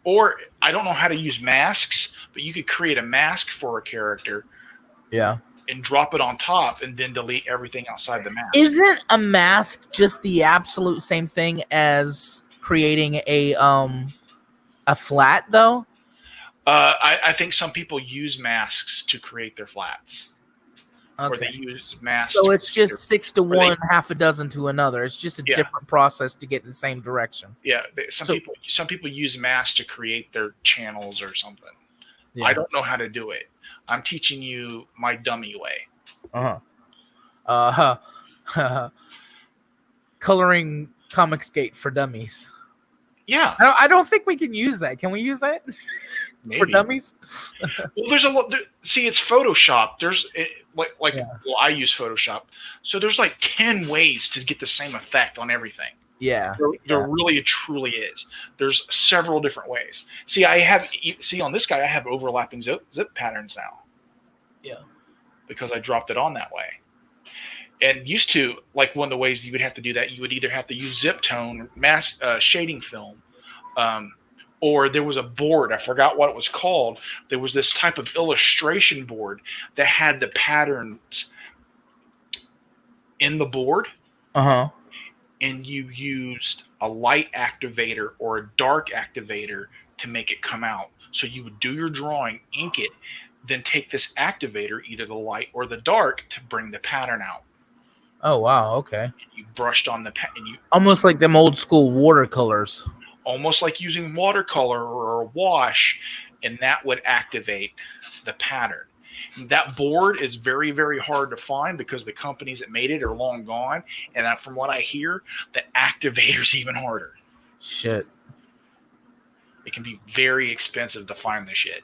or I don't know how to use masks, but you could create a mask for a character. Yeah. And drop it on top and then delete everything outside the mask. Isn't a mask just the absolute same thing as creating a flat though? I think some people use masks to create their flats. Okay. Or they use masks. So it's just 6 to 1, half a dozen to another. It's just a different process to get in the same direction. Yeah, some people use masks to create their channels or something. Yeah. I don't know how to do it. I'm teaching you my dummy way. Coloring Comicsgate for dummies. Yeah. I don't think we can use that. Can we use that? Maybe. For dummies? Well, there's a lot. See, it's Photoshop. Well, I use Photoshop. So there's like 10 ways to get the same effect on everything. Yeah. There really truly is. There's several different ways. See, on this guy, I have overlapping zip patterns now. Yeah. Because I dropped it on that way. And used to, like one of the ways you would have to do that, you would either have to use zip tone, mask shading film, or there was a board, I forgot what it was called. There was this type of illustration board that had the patterns in the board. Uh-huh. And you used a light activator or a dark activator to make it come out. So you would do your drawing, ink it, then take this activator, either the light or the dark, to bring the pattern out. Oh, wow. Okay. And you brushed on the almost like them old school watercolors. Almost like using watercolor or a wash, and that would activate the pattern. That board is very, very hard to find because the companies that made it are long gone. And from what I hear, the activator's even harder. Shit. It can be very expensive to find the shit.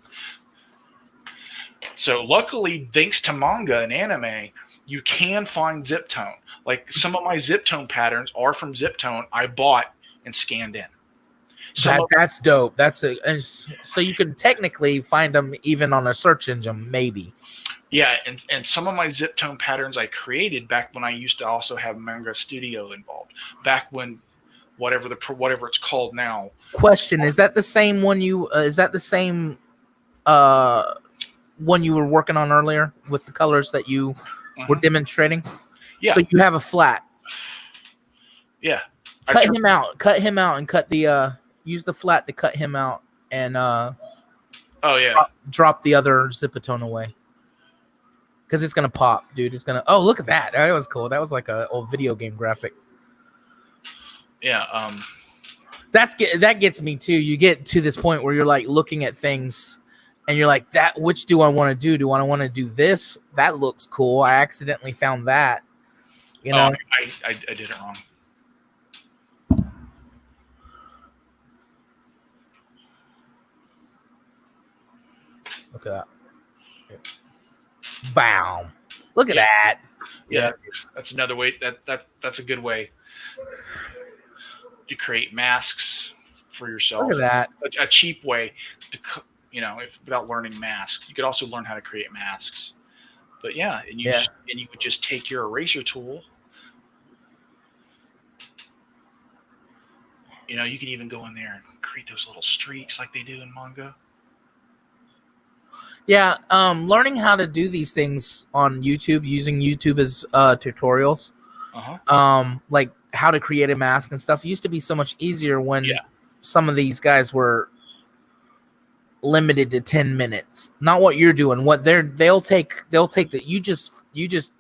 So luckily, thanks to manga and anime, you can find zip tone. Like some of my zip tone patterns are from zip tone I bought and scanned in. That's dope. And so you can technically find them even on a search engine, maybe. Yeah, and some of my zip tone patterns I created back when I used to also have Manga Studio involved. Back when whatever it's called now. Question: Is that the same one you? Is that the same one you were working on earlier with the colors that you were demonstrating? Yeah. So you have a flat. Yeah. Cut him out. Cut him out and cut the use the flat to cut him out and oh yeah. Drop the other zipatone away. Because it's gonna pop, dude. It's gonna look at that. That was cool. That was like a old video game graphic. Yeah, that gets me too. You get to this point where you're like looking at things and you're like, that which do I want to do? Do I want to do this? That looks cool. I accidentally found that. You know, I did it wrong. Look at that. Bam. Look at that. Yeah, that's another way. That's a good way to create masks for yourself. Look at that. A cheap way to, without learning masks. You could also learn how to create masks. But yeah, you would just take your eraser tool. You can even go in there and create those little streaks like they do in manga. Yeah, learning how to do these things on YouTube, using YouTube as tutorials, like how to create a mask and stuff, used to be so much easier when some of these guys were limited to 10 minutes. Not what you're doing. What they'll take that you just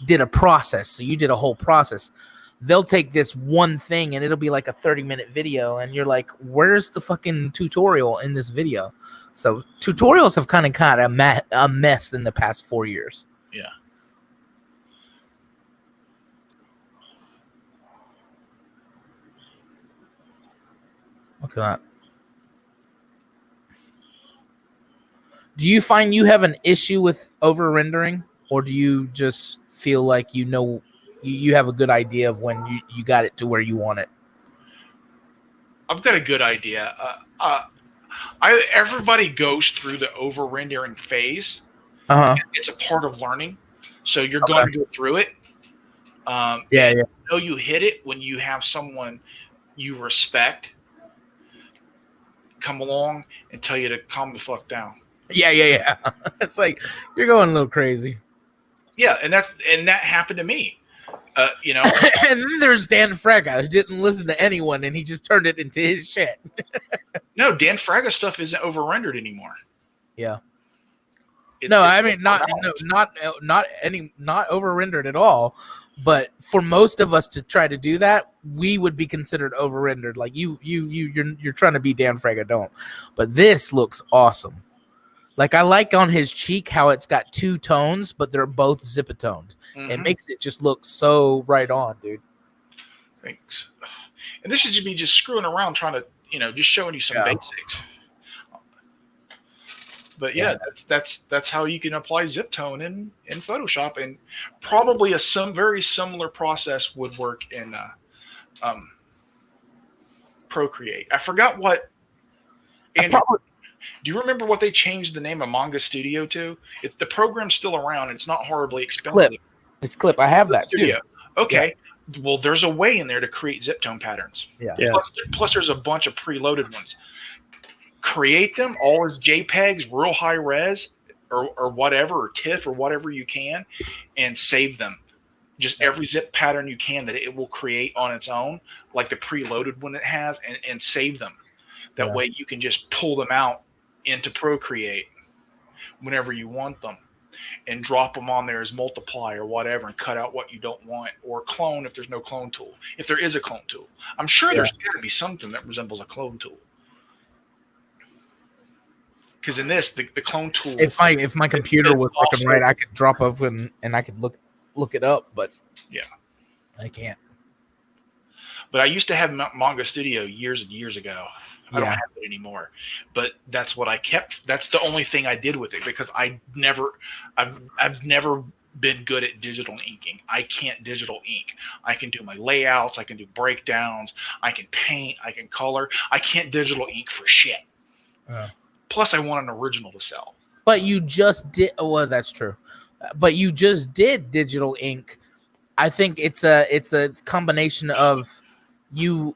did a process. So you did a whole process. They'll take this one thing and it'll be like a 30-minute video, and you're like, where's the fucking tutorial in this video? So tutorials have kind of a mess in the past 4 years. Yeah. Okay. Do you find you have an issue with over rendering, or do you just feel like you have a good idea of when you got it to where you want it? I've got a good idea. Everybody goes through the over rendering phase. It's a part of learning, so you're going to go through it. You hit it when you have someone you respect come along and tell you to calm the fuck down. Yeah. It's like you're going a little crazy. Yeah, and that happened to me. And then there's Dan Fraga, who didn't listen to anyone, and he just turned it into his shit. No, Dan Fraga stuff isn't over rendered anymore. Yeah. Not over rendered at all. But for most of us to try to do that, we would be considered over rendered. Like you're trying to be Dan Fraga, don't. But this looks awesome. Like I like on his cheek how it's got two tones, but they're both zipatoned. It makes it just look so right on, dude. Thanks. And this is just me just screwing around trying to, just showing you some basics. But that's how you can apply zip tone in Photoshop, and probably very similar process would work in Procreate. I forgot what. Do you remember what they changed the name of Manga Studio to? The program's still around. It's not horribly expensive. It's Clip. I have that too. Okay. Yeah. Well, there's a way in there to create zip tone patterns. Yeah. Plus, there's a bunch of preloaded ones. Create them all as JPEGs, real high res, or whatever, or TIFF, or whatever you can, and save them. Just every zip pattern you can that it will create on its own, like the preloaded one it has, and save them. That way you can just pull them out into Procreate whenever you want them, and drop them on there as multiply or whatever, and cut out what you don't want, or clone if there's no clone tool. If there is a clone tool, I'm sure there's got to be something that resembles a clone tool. Because in this, the clone tool. If my computer was working right, I could drop up and I could look it up, but I can't. But I used to have Manga Studio years and years ago. I don't have it anymore, but that's what I kept. That's the only thing I did with it, because I've never been good at digital inking. I can't digital ink. I can do my layouts. I can do breakdowns. I can paint. I can color. I can't digital ink for shit. Plus, I want an original to sell. But you just did. Well, that's true. But you just did digital ink. I think it's a combination of you.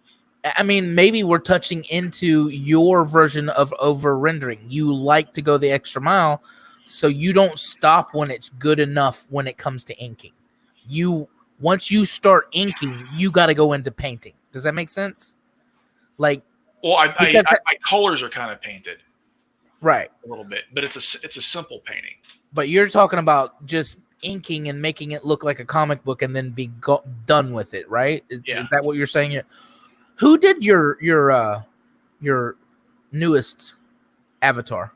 I mean, maybe we're touching into your version of over rendering. You like to go the extra mile, so you don't stop when it's good enough when it comes to inking. Once you start inking, you got to go into painting. Does that make sense? Like, well, my colors are kind of painted, right, a little bit, but it's a simple painting. But you're talking about just inking and making it look like a comic book and then be done with it, right? Is that what you're saying? Who did your newest avatar?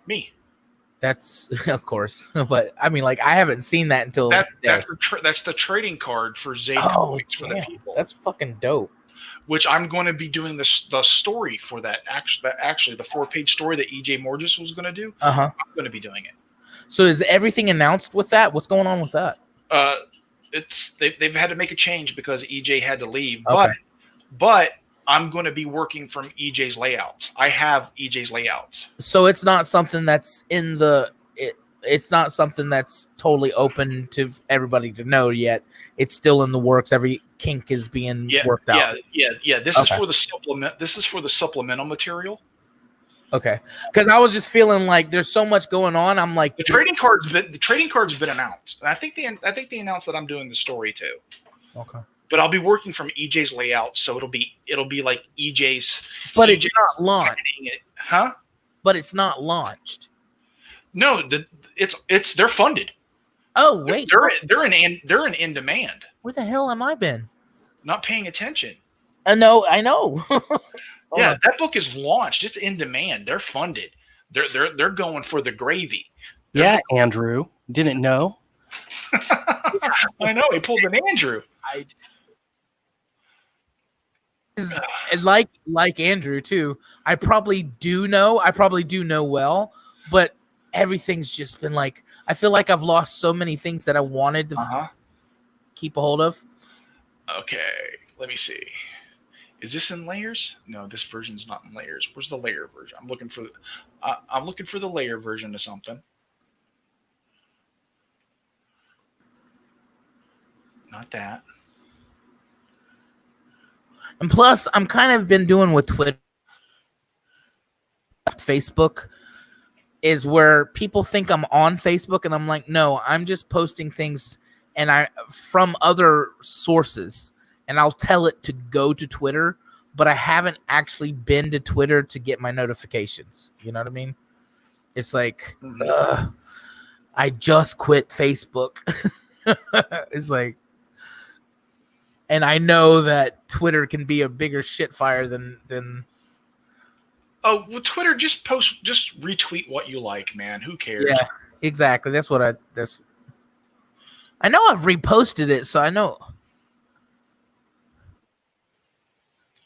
Me. That's of course, but I mean, like, I haven't seen that until that's the trading card for Zay Comics for the people. That's fucking dope. Which I'm going to be doing the story for that. Actually, the 4-page story that EJ Morges was going to do. I'm going to be doing it. So is everything announced with that? What's going on with that? They've had to make a change because EJ had to leave. Okay. But I'm going to be working from EJ's layouts. I have EJ's layouts. So it's not something that's it's not something that's totally open to everybody to know yet. It's still in the works. Every kink is being worked out. Yeah. This is for the supplement. This is for the supplemental material. Okay, because I was just feeling like there's so much going on. I'm like, the trading card's been announced, and I think they announced that I'm doing the story too. Okay. But I'll be working from EJ's layout, so it'll be like EJ's. But it's not launched, huh? But it's not launched. No, they're funded. Oh wait, they're in demand. Where the hell am I been? Not paying attention. No, I know. Yeah, that book is launched. It's in demand. They're funded. They're going for the gravy. Andrew didn't know. I know he pulled an Andrew. Like Andrew too. I probably do know well, but everything's just been like, I feel like I've lost so many things that I wanted to keep a hold of. Okay, let me see. Is this in layers? No, this version's not in layers. Where's the layer version? I'm looking for the layer version of something. Not that. And plus, I'm kind of been doing with Twitter, Facebook, is where people think I'm on Facebook, and I'm like, no, I'm just posting things and from other sources, and I'll tell it to go to Twitter, but I haven't actually been to Twitter to get my notifications. You know what I mean? It's like, I just quit Facebook. It's like, and I know that Twitter can be a bigger shit fire than. Oh, well, Twitter, just retweet what you like, man. Who cares? Yeah, exactly. That's what I know I've reposted it, so I know.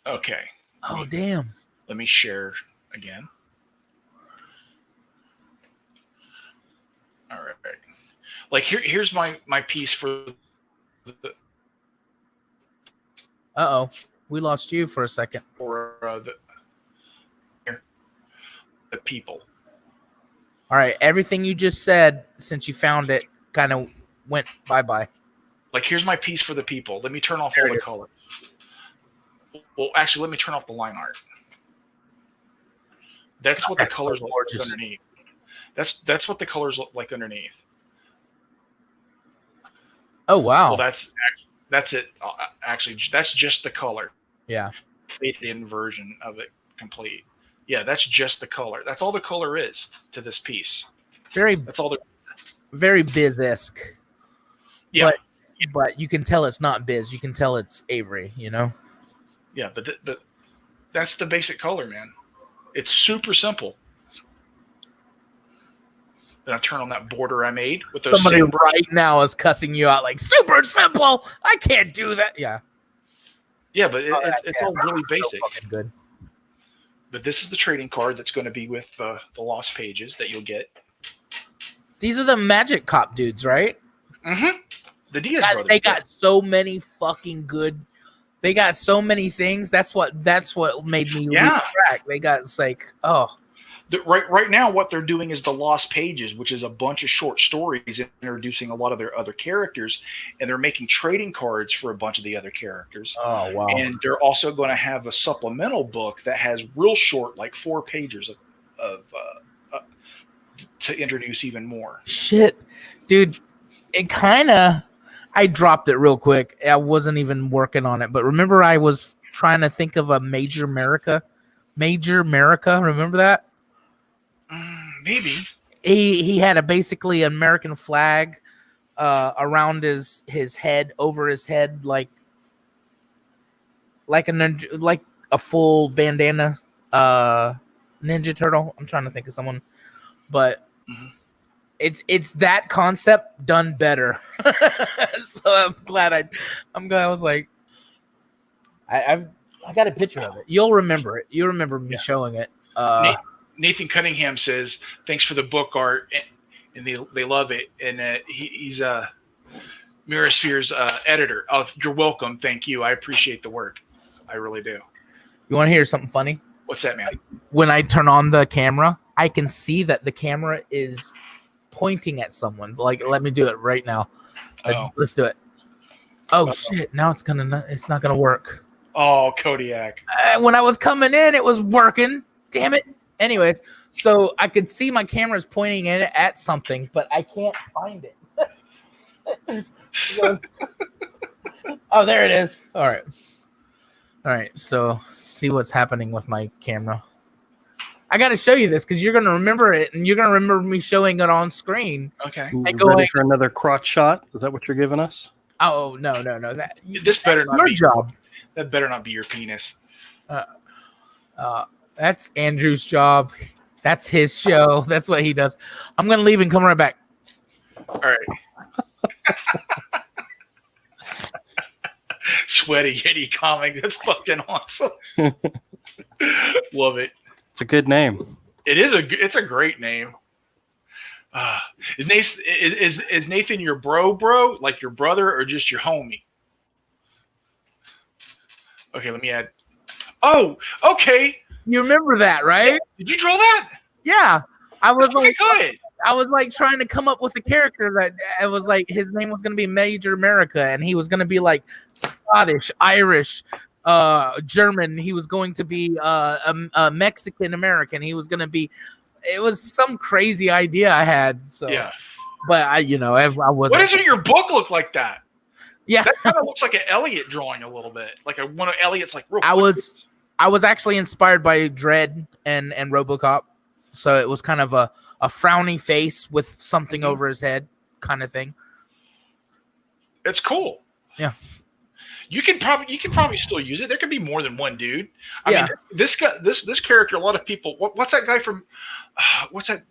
Okay. Oh, damn. Let me share again. All right. Like here's my piece for the. We lost you for a second. For the people. All right, everything you just said since you found it kind of went bye-bye. Like, here's my piece for the people. Let me turn off all the colors. Well, actually, let me turn off the line art. That's what the colors look like underneath. That's what the colors look like underneath. Oh, wow. Well, that's it. Actually, that's just the color. Yeah. Faded in version of it complete. Yeah, that's just the color. That's all the color is to this piece. That's all. Very Biz-esque. Yeah, but you can tell it's not Biz. You can tell it's Avery. You know. Yeah, but that's the basic color, man. It's super simple. Then I turn on that border I made with those. Somebody right now is cussing you out like super simple. I can't do that. Yeah. Yeah, but it's all really basic. So fucking good. But this is the trading card that's going to be with the lost pages that you'll get. These are the Magic Cop dudes, right? Mm-hmm. The Diaz God, brothers. they got so many fucking good. They got so many things. That's what made me lose track. They got it's like, oh, right now, what they're doing is the Lost Pages, which is a bunch of short stories introducing a lot of their other characters, and they're making trading cards for a bunch of the other characters. oh wow. And they're also going to have a supplemental book that has real short, like 4 pages of to introduce even more. Shit, dude, it kind of. I dropped it real quick. I wasn't even working on it, but remember, I was trying to think of a Major America. Remember that? Maybe. He had a basically American flag around his head, over his head, like a full bandana Ninja Turtle. I'm trying to think of someone, but it's that concept done better. So I'm glad I was like, I got a picture of it. You'll remember it. You remember me showing it. Nathan Cunningham says, thanks for the book art, and they love it. And he's Mirasphere's editor. Oh, you're welcome. Thank you. I appreciate the work. I really do. You want to hear something funny? What's that, man? When I turn on the camera, I can see that the camera is pointing at someone. Like, let me do it right now. Let's do it. Oh shit! Now it's not gonna work. Oh, Kodiak. When I was coming in, it was working. Damn it. Anyways, so I could see my camera's pointing at something, but I can't find it. Oh, there it is. All right. So see what's happening with my camera. I got to show you this because you're gonna remember it, and you're gonna remember me showing it on screen. Okay. And Ready for another crotch shot? Is that what you're giving us? Oh no! This better not your be job. That better not be your penis. That's Andrew's job. That's his show. That's what he does. I'm gonna leave and come right back. All right. Sweaty Yeti comic. That's fucking awesome. Love it. It's a good name. It's a great name. Is Nathan your bro, like your brother, or just your homie? Okay, let me add. Oh, okay. You remember that, right? Did you draw that? Yeah. I was That's like, good. I was like trying to come up with a character that it was like his name was gonna be Major America, and he was gonna be like Scottish, Irish, German. He was going to be a Mexican American. He was gonna be. It was some crazy idea I had. So Yeah. But I wasn't. Why doesn't your book look like that? Yeah. That kind of looks like an Elliot drawing a little bit. Like one of Elliot's like real. I was actually inspired by Dredd and RoboCop, so it was kind of a frowny face with something over his head, kind of thing. It's cool. Yeah, you can probably still use it. There could be more than one dude. I mean, this character. A lot of people. What's that guy from? What's that?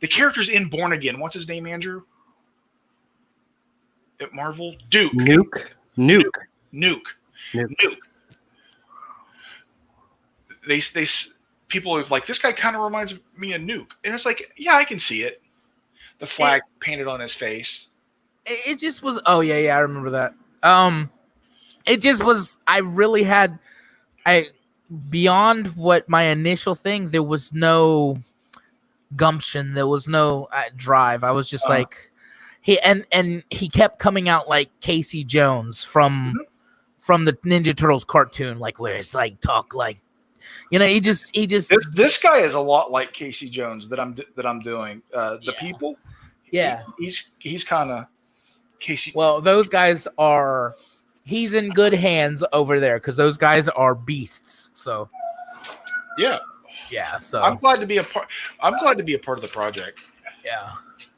The character's in Born Again. What's his name, Andrew? At Marvel, Duke. Nuke. They people are like, this guy kind of reminds me of Nuke, and it's like, yeah, I can see it. The flag painted on his face. It just was. Oh yeah, I remember that. It just was. I really had. Beyond what my initial thing, there was no gumption. There was no drive. I was just like. He kept coming out like Casey Jones from the Ninja Turtles cartoon, like where it's like talk like, he just this guy is a lot like Casey Jones that I'm doing. The people, he's kind of Casey. Well, those guys are. He's in good hands over there because those guys are beasts. So yeah. So I'm glad to be a part. I'm glad to be a part of the project. Yeah.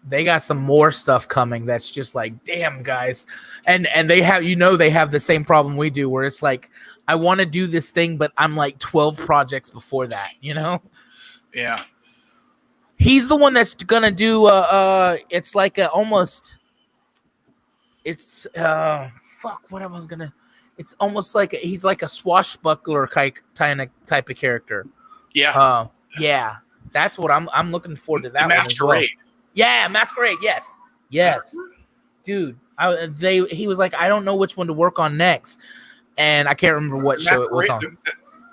They got some more stuff coming that's just like, damn, guys. And they have, they have the same problem we do where it's like, I want to do this thing, but I'm like 12 projects before that, Yeah. He's the one that's going to do, it's like it's almost like he's like a swashbuckler type of character. Yeah. Yeah. That's what I'm looking forward to that Masquerade. Yeah, Masquerade. Yes, dude. He was like, I don't know which one to work on next, and I can't remember what show it was on.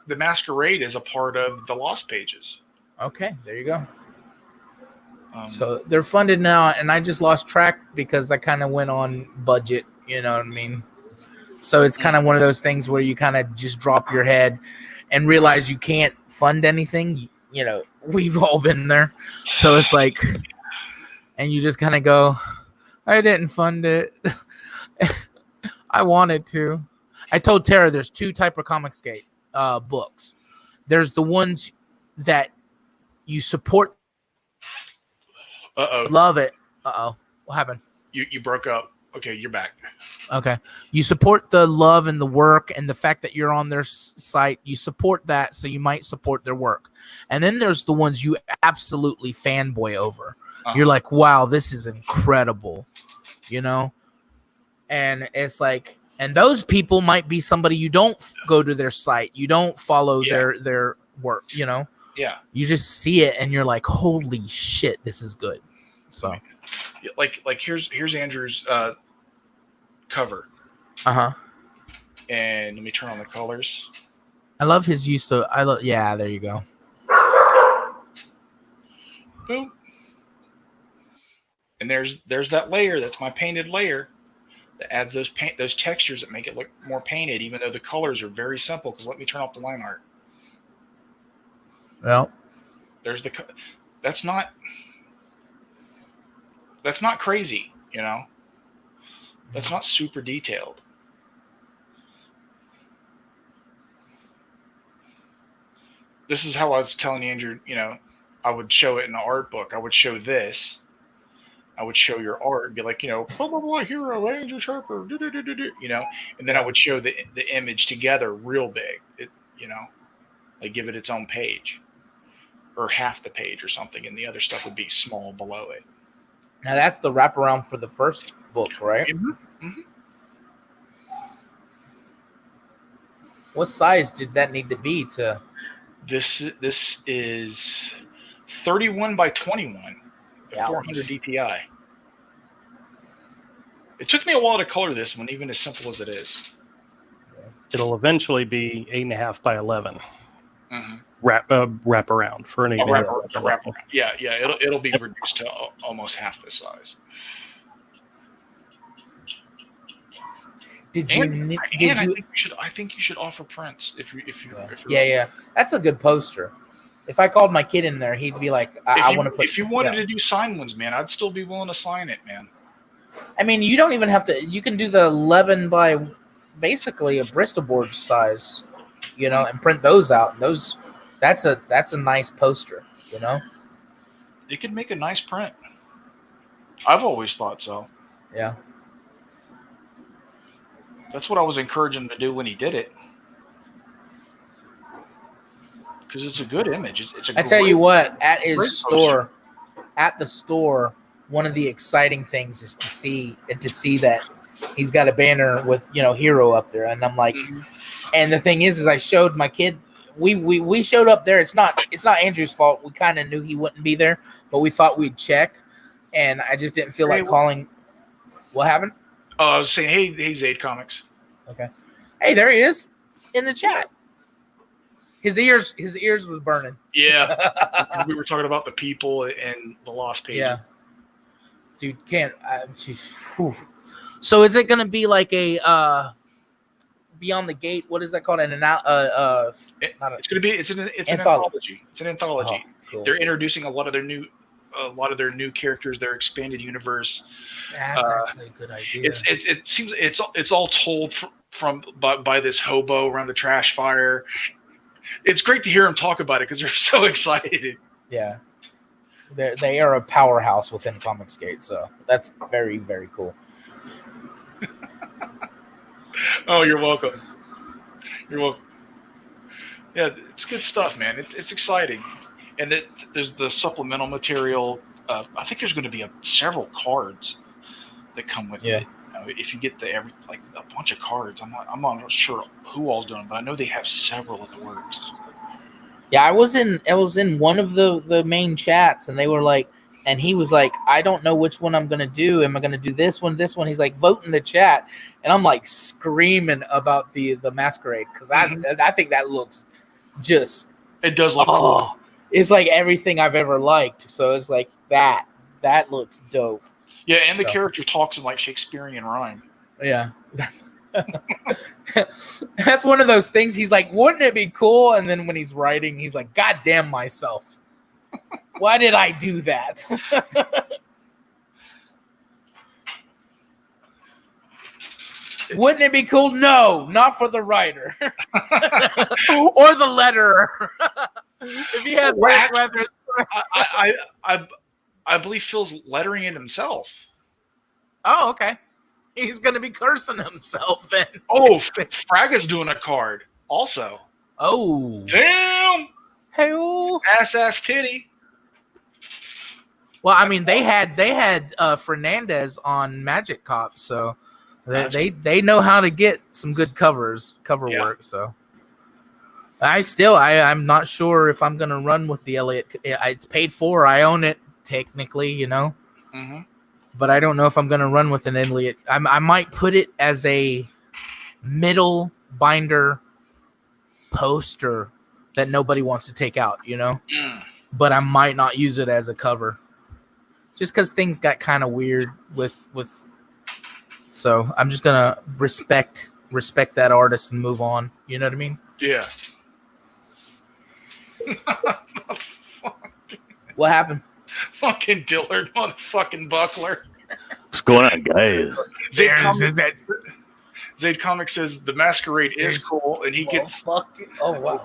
The Masquerade is a part of the Lost Pages. Okay, there you go. So they're funded now, and I just lost track because I kind of went on budget. You know what I mean? So it's kind of one of those things where you kind of just drop your head and realize you can't fund anything. You know, we've all been there. So it's like, and you just kind of go, I didn't fund it. I wanted to. I told Tara there's two type of Comicsgate books. There's the ones that you support. Love it. What happened? You broke up. Okay, you're back. Okay. You support the love and the work and the fact that you're on their site. You support that, so you might support their work. And then there's the ones you absolutely fanboy over. You're like, wow, this is incredible. You know? And it's like, and those people might be somebody you don't go to their site. You don't follow their work, you know? Yeah. You just see it and you're like, holy shit, this is good. So like here's Andrew's cover. And let me turn on the colors. I love his use of yeah, there you go. Boom. And there's that layer. That's my painted layer that adds those textures that make it look more painted, even though the colors are very simple. Because let me turn off the line art. Well, there's that's not crazy, you know. That's not super detailed. This is how I was telling Andrew, you know, I would show it in the art book. I would show this. I would show your art and be like, you know, blah, blah, blah, hero, Andrew Sharper, you know, and then I would show the image together real big, you know, like give it its own page or half the page or something, and the other stuff would be small below it. Now that's the wraparound for the first book, right? Mm-hmm. Mm-hmm. What size did that need to be to? This is 31 by 21, 400 DPI. It took me a while to color this one, even as simple as it is. It'll eventually be 8.5 by 11. Mm-hmm. Wrap around for an 8.5. Wrap around. Yeah. It'll be reduced to almost half the size. I think you should offer prints if you yeah. That's a good poster. If I called my kid in there, he'd be like, I want to put. If you wanted to do sign ones, man, I'd still be willing to sign it, man. I mean, you don't even have to. You can do the 11 by basically a Bristol board size, you know, and print those out. That's a nice poster, you know. You could make a nice print. I've always thought so. Yeah. That's what I was encouraging him to do when he did it. Because it's a good image. I tell you what, at the store, one of the exciting things is to see that he's got a banner with, you know, hero up there, and I'm like, and the thing is I showed my kid. We showed up there. It's not Andrew's fault. We kind of knew he wouldn't be there, but we thought we'd check, and I just didn't feel like calling. What happened? I was saying, hey, Zaid Comics. Okay. Hey, there he is in the chat. His ears was burning. Yeah. We were talking about the people and the Lost Pages. Yeah. Dude, So is it going to be like a Beyond the Gate? What is that called? It's an anthology. It's an anthology. Oh, cool. They're introducing a lot of their new characters, their expanded universe. That's actually a good idea. It seems it's all told by this hobo around the trash fire. It's great to hear him talk about it because they're so excited. Yeah, they are a powerhouse within Comicsgate, so that's very, very cool. Oh, you're welcome. You're welcome. Yeah, it's good stuff, man. It's exciting. And there's the supplemental material. I think there's going to be several cards that come with it. If you get a bunch of cards, I'm not sure who all's doing it, but I know they have several in the works. Yeah, I was in one of the main chats, and they were like, and he was like, I don't know which one I'm gonna do. Am I gonna do this one? This one? He's like, vote in the chat, and I'm like screaming about the masquerade because I think that looks just It does look cool. It's like everything I've ever liked. So it's like that looks dope. Yeah, and the character talks in like Shakespearean rhyme. Yeah, that's one of those things. He's like, wouldn't it be cool? And then when he's writing, he's like, God damn myself. Why did I do that? Wouldn't it be cool? No, not for the writer or the letterer. If he had I believe Phil's lettering it himself. Oh, okay. He's gonna be cursing himself then. Oh, Fraga's doing a card also. Oh, Damn! hell. Ass titty. Well, I mean, they had Fernandez on Magic Cop, so they know how to get some good cover work. So I'm not sure if I'm gonna run with the Elliot. It's paid for. I own it technically, you know. Mm-hmm. But I don't know if I'm gonna run with an Elliot. I might put it as a middle binder poster that nobody wants to take out, you know. But I might not use it as a cover. Just because things got kind of weird with, so I'm just gonna respect that artist and move on. You know what I mean? Yeah. What happened? Fucking Dillard, motherfucking Buckler. What's going on, guys? Zayd Comics says the masquerade is cool, and he gets wow.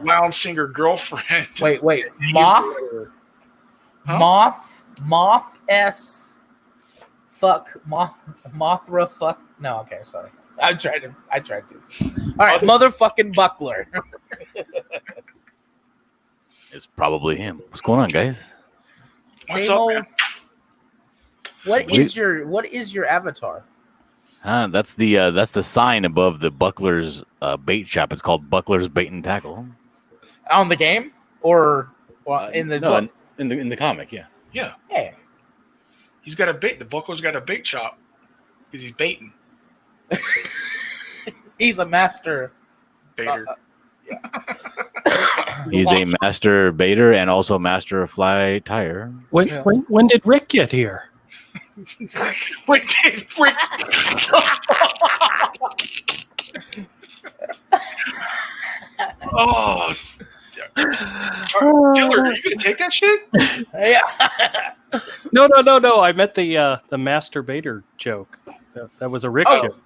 Lounge Singer girlfriend. Wait, Moth S. Fuck Mothra. Fuck. No, okay, sorry. I tried to. All right, motherfucking Buckler. It's probably him. What's going on, guys? What's up, man? What is your avatar? That's the sign above the Buckler's bait shop. It's called Buckler's Bait and Tackle. On the game or in the book? in the comic, yeah. Yeah. Yeah. He's got a bait. The Buckler's got a bait shop because he's baiting. He's a master Baiter. He's a master baiter and also master of fly tire. When did Rick get here? Wait, Rick. Oh. Dillard, are you gonna take that shit? Yeah. No. I meant the masturbator joke. That was a Rick joke.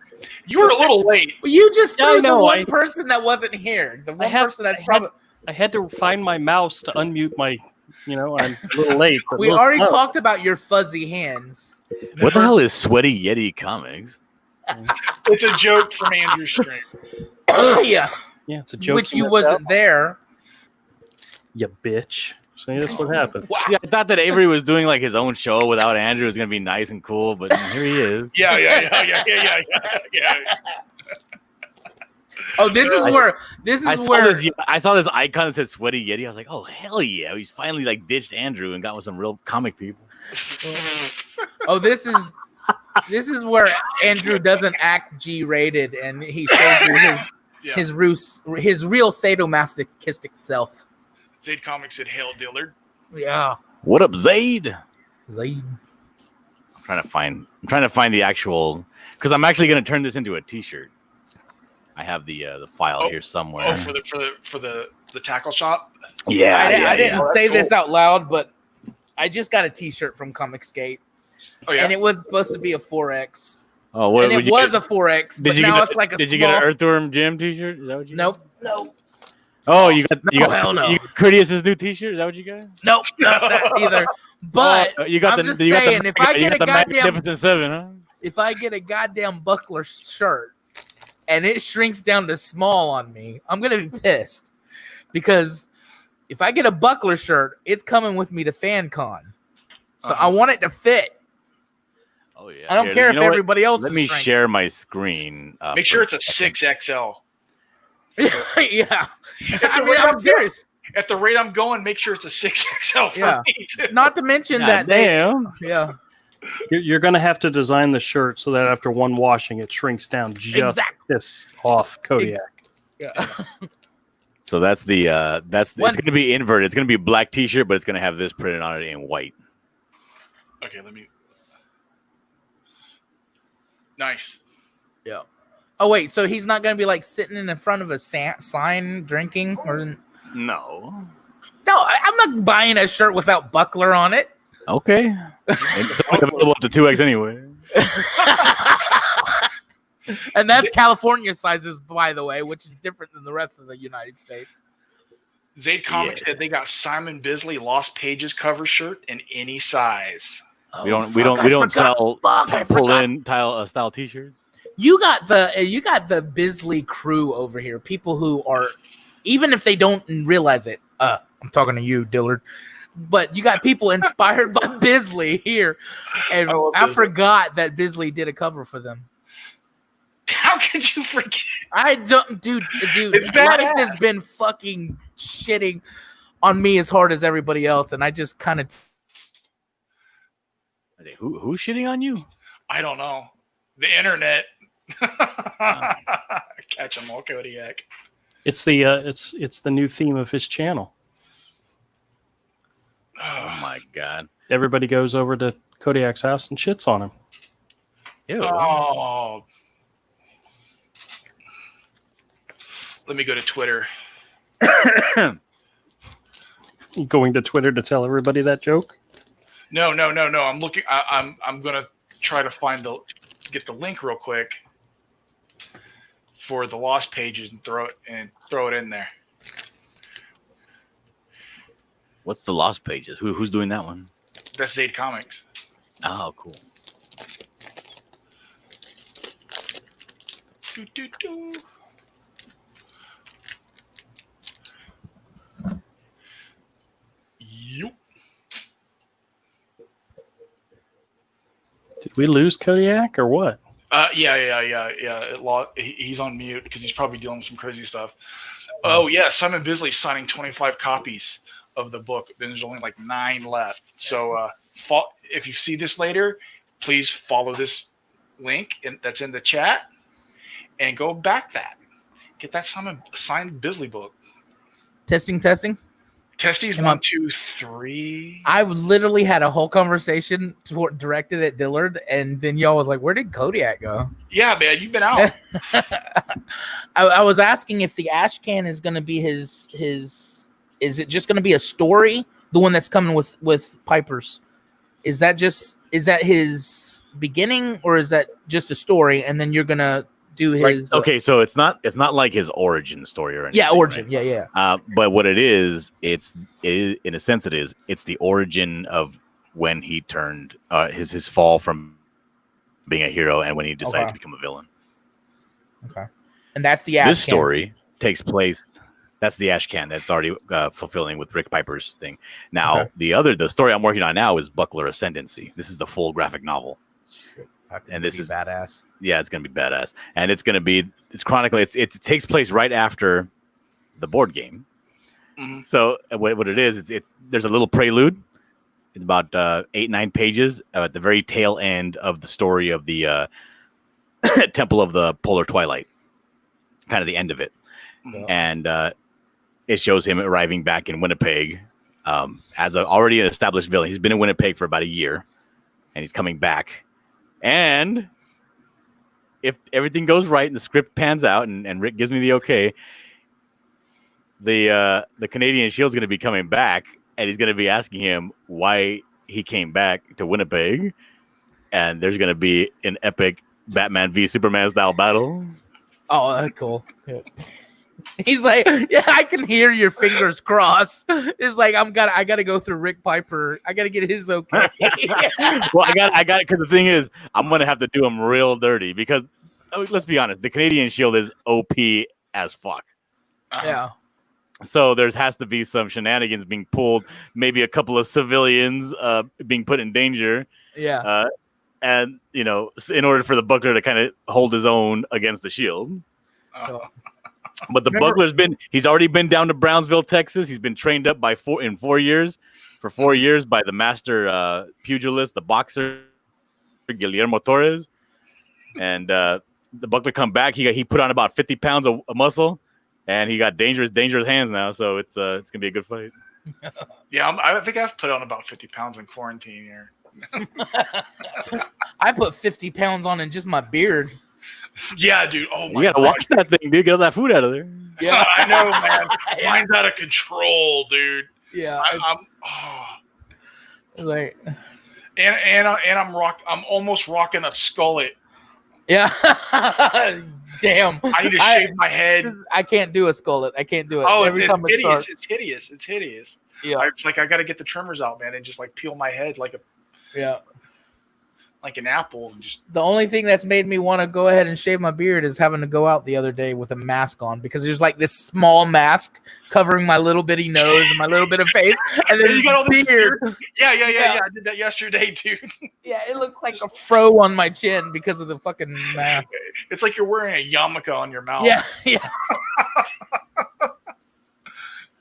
You were a little late. Well, you just Yeah, threw I the know, one person that wasn't here. The one person that's probably. I had to find my mouse to unmute my. I'm a little late. But We already talked about your fuzzy hands. What the hell is Sweaty Yeti Comics? It's a joke from Andrew String. Yeah. Yeah, it's a joke. Which you wasn't there. You bitch. See, that's what happened. Yeah, I thought that Avery was doing like his own show without Andrew. It was gonna be nice and cool, but here he is. Yeah. Oh, this is where I saw this icon that said Sweaty Yeti. I was like, oh hell yeah! He's finally like ditched Andrew and got with some real comic people. Oh, this is where Andrew doesn't act G-rated and he shows you his real sadomasochistic self. Zayd Comics said, "Hail Dillard." Yeah. What up, Zayd? Zayd. I'm trying to find the actual because I'm actually gonna turn this into a T-shirt. I have the file here somewhere. Oh, for the tackle shop. Yeah, I didn't say cool. this out loud, but I just got a T-shirt from Comic Skate, and it was supposed to be a 4X. Oh, what? And it was a 4X, but now it's like a small. Did you get an Earthworm Jim T-shirt? Is that what you Nope. Oh, you got hell no. You got Critias's new T-shirt. Is that what you got? Nope, not that either. But you got I'm just saying, if I get a goddamn Magnificent Seven, huh? if I get a goddamn Buckler shirt and it shrinks down to small on me, I'm gonna be pissed because if I get a Buckler shirt, it's coming with me to FanCon, so I want it to fit. Oh yeah. I don't care if everybody else. Let me share my screen. Make sure it's a 6XL. Yeah, I mean, I'm serious. At the rate I'm going, make sure it's a 6XL for Yeah. me too. Not to mention God that damn. yeah, You're going to have to design the shirt so that after one washing, it shrinks down just exactly. this off Kodiak. Yeah. So that's the it's One- going to be inverted. It's going to be a black T-shirt, but it's going to have this printed on it in white. Okay, let me. Nice. Yeah. Oh wait, so he's not gonna be like sitting in front of a sign drinking or? No. No, I'm not buying a shirt without buckler on it. Okay. And it's only available up to 2X anyway. And that's California sizes, by the way, which is different than the rest of the United States. Zaid Comics Yeah. said they got Simon Bisley Lost Pages cover shirt in any size. We don't sell I pull forgot. in style T-shirts. You got the Bisley crew over here. People who are, even if they don't realize it. I'm talking to you, Dillard. But you got people inspired by Bisley here, and I love I Bisley. forgot that Bisley did a cover for them. How could you forget? I don't, dude. It's Life badass. has been fucking shitting on me as hard as everybody else, and I just kind of. Who's shitting on you? I don't know. The internet. Catch 'em all, Kodiak. It's the new theme of his channel. Oh my god. Everybody goes over to Kodiak's house and shits on him. Ew. Oh. Let me go to Twitter. Going to Twitter to tell everybody that joke. No. I'm looking. I'm gonna try to get the link real quick for the Lost Pages and throw it in there. What's the Lost Pages? Who's doing that one? That's Zaid Comics. Oh, cool. Do. Yup. Did we lose Kodiak or what? Yeah. He's on mute because he's probably dealing with some crazy stuff. Oh yeah, Simon Bisley's signing 25 copies of the book. Then there's only like 9 left. So if you see this later, please follow this link that's in the chat and go back that. Get that signed Bisley book. Testing. Testies Come 1, on. 2, 3. I literally had a whole conversation directed at Dillard, and then y'all was like, "Where did Kodiak go?" Yeah, man, you've been out. I was asking if the ash can is going to be his. Is it just going to be a story? The one that's coming with Piper's. Is that his beginning, or is that just a story? And then you're gonna do his. Okay, so it's not like his origin story or anything. Yeah, origin. Right? Yeah. But what it is in a sense it's the origin of when he turned his fall from being a hero and when he decided to become a villain. Okay. And that's the ash This can. story takes place. That's the ash can that's already fulfilling with Rick Piper's thing. Now the story I'm working on now is Buckler Ascendancy. This is the full graphic novel. Shit, fucking And this be is badass. Yeah, it's gonna be badass, and it's chronically. It takes place right after the board game. Mm-hmm. So what it is, it's there's a little prelude. It's about 8-9 pages at the very tail end of the story of the Temple of the Polar Twilight, kind of the end of it, and it shows him arriving back in Winnipeg as already an established villain. He's been in Winnipeg for about a year, and he's coming back, and if everything goes right and the script pans out and Rick gives me the okay, the Canadian Shield's going to be coming back, and he's going to be asking him why he came back to Winnipeg, and there's going to be an epic Batman v Superman style battle. Oh, that's cool. Yeah. He's like, yeah, I can hear your fingers cross. It's like I gotta go through Rick Piper. I gotta get his okay. Well, I got it because the thing is, I'm gonna have to do him real dirty because let's be honest, the Canadian Shield is OP as fuck. Yeah. So there has to be some shenanigans being pulled, maybe a couple of civilians being put in danger. Yeah. And in order for the Buckler to kind of hold his own against the Shield. Oh. But the Remember- buckler's—he's already been down to Brownsville, Texas. He's been trained up in 4 years, for 4 years by the master pugilist, the boxer Guillermo Torres, and the buckler come back. He put on about 50 pounds of muscle, and he got dangerous hands now. So it's gonna be a good fight. Yeah, I think I've put on about 50 pounds in quarantine here. I put 50 pounds on in just my beard. Yeah, dude. Oh my You gotta wash that thing, dude. Get all that food out of there. Yeah, I know, man. Yeah. Mine's out of control, dude. Yeah, like I'm almost rocking a skullet. yeah. Damn, I need to shave my head. I can't do a skullet. I can't do it. Oh, Every it's time it hideous. starts. It's hideous. It's hideous. Yeah, It's like I got to get the trimmers out, man, and just like peel my head like an apple, and just. The only thing that's made me want to go ahead and shave my beard is having to go out the other day with a mask on, because there's like this small mask covering my little bitty nose and my little bit of face, and then You got all this beard. Yeah. Yeah. I did that yesterday, dude. Yeah, it looks like a fro on my chin because of the fucking mask. It's like you're wearing a yarmulke on your mouth. Yeah.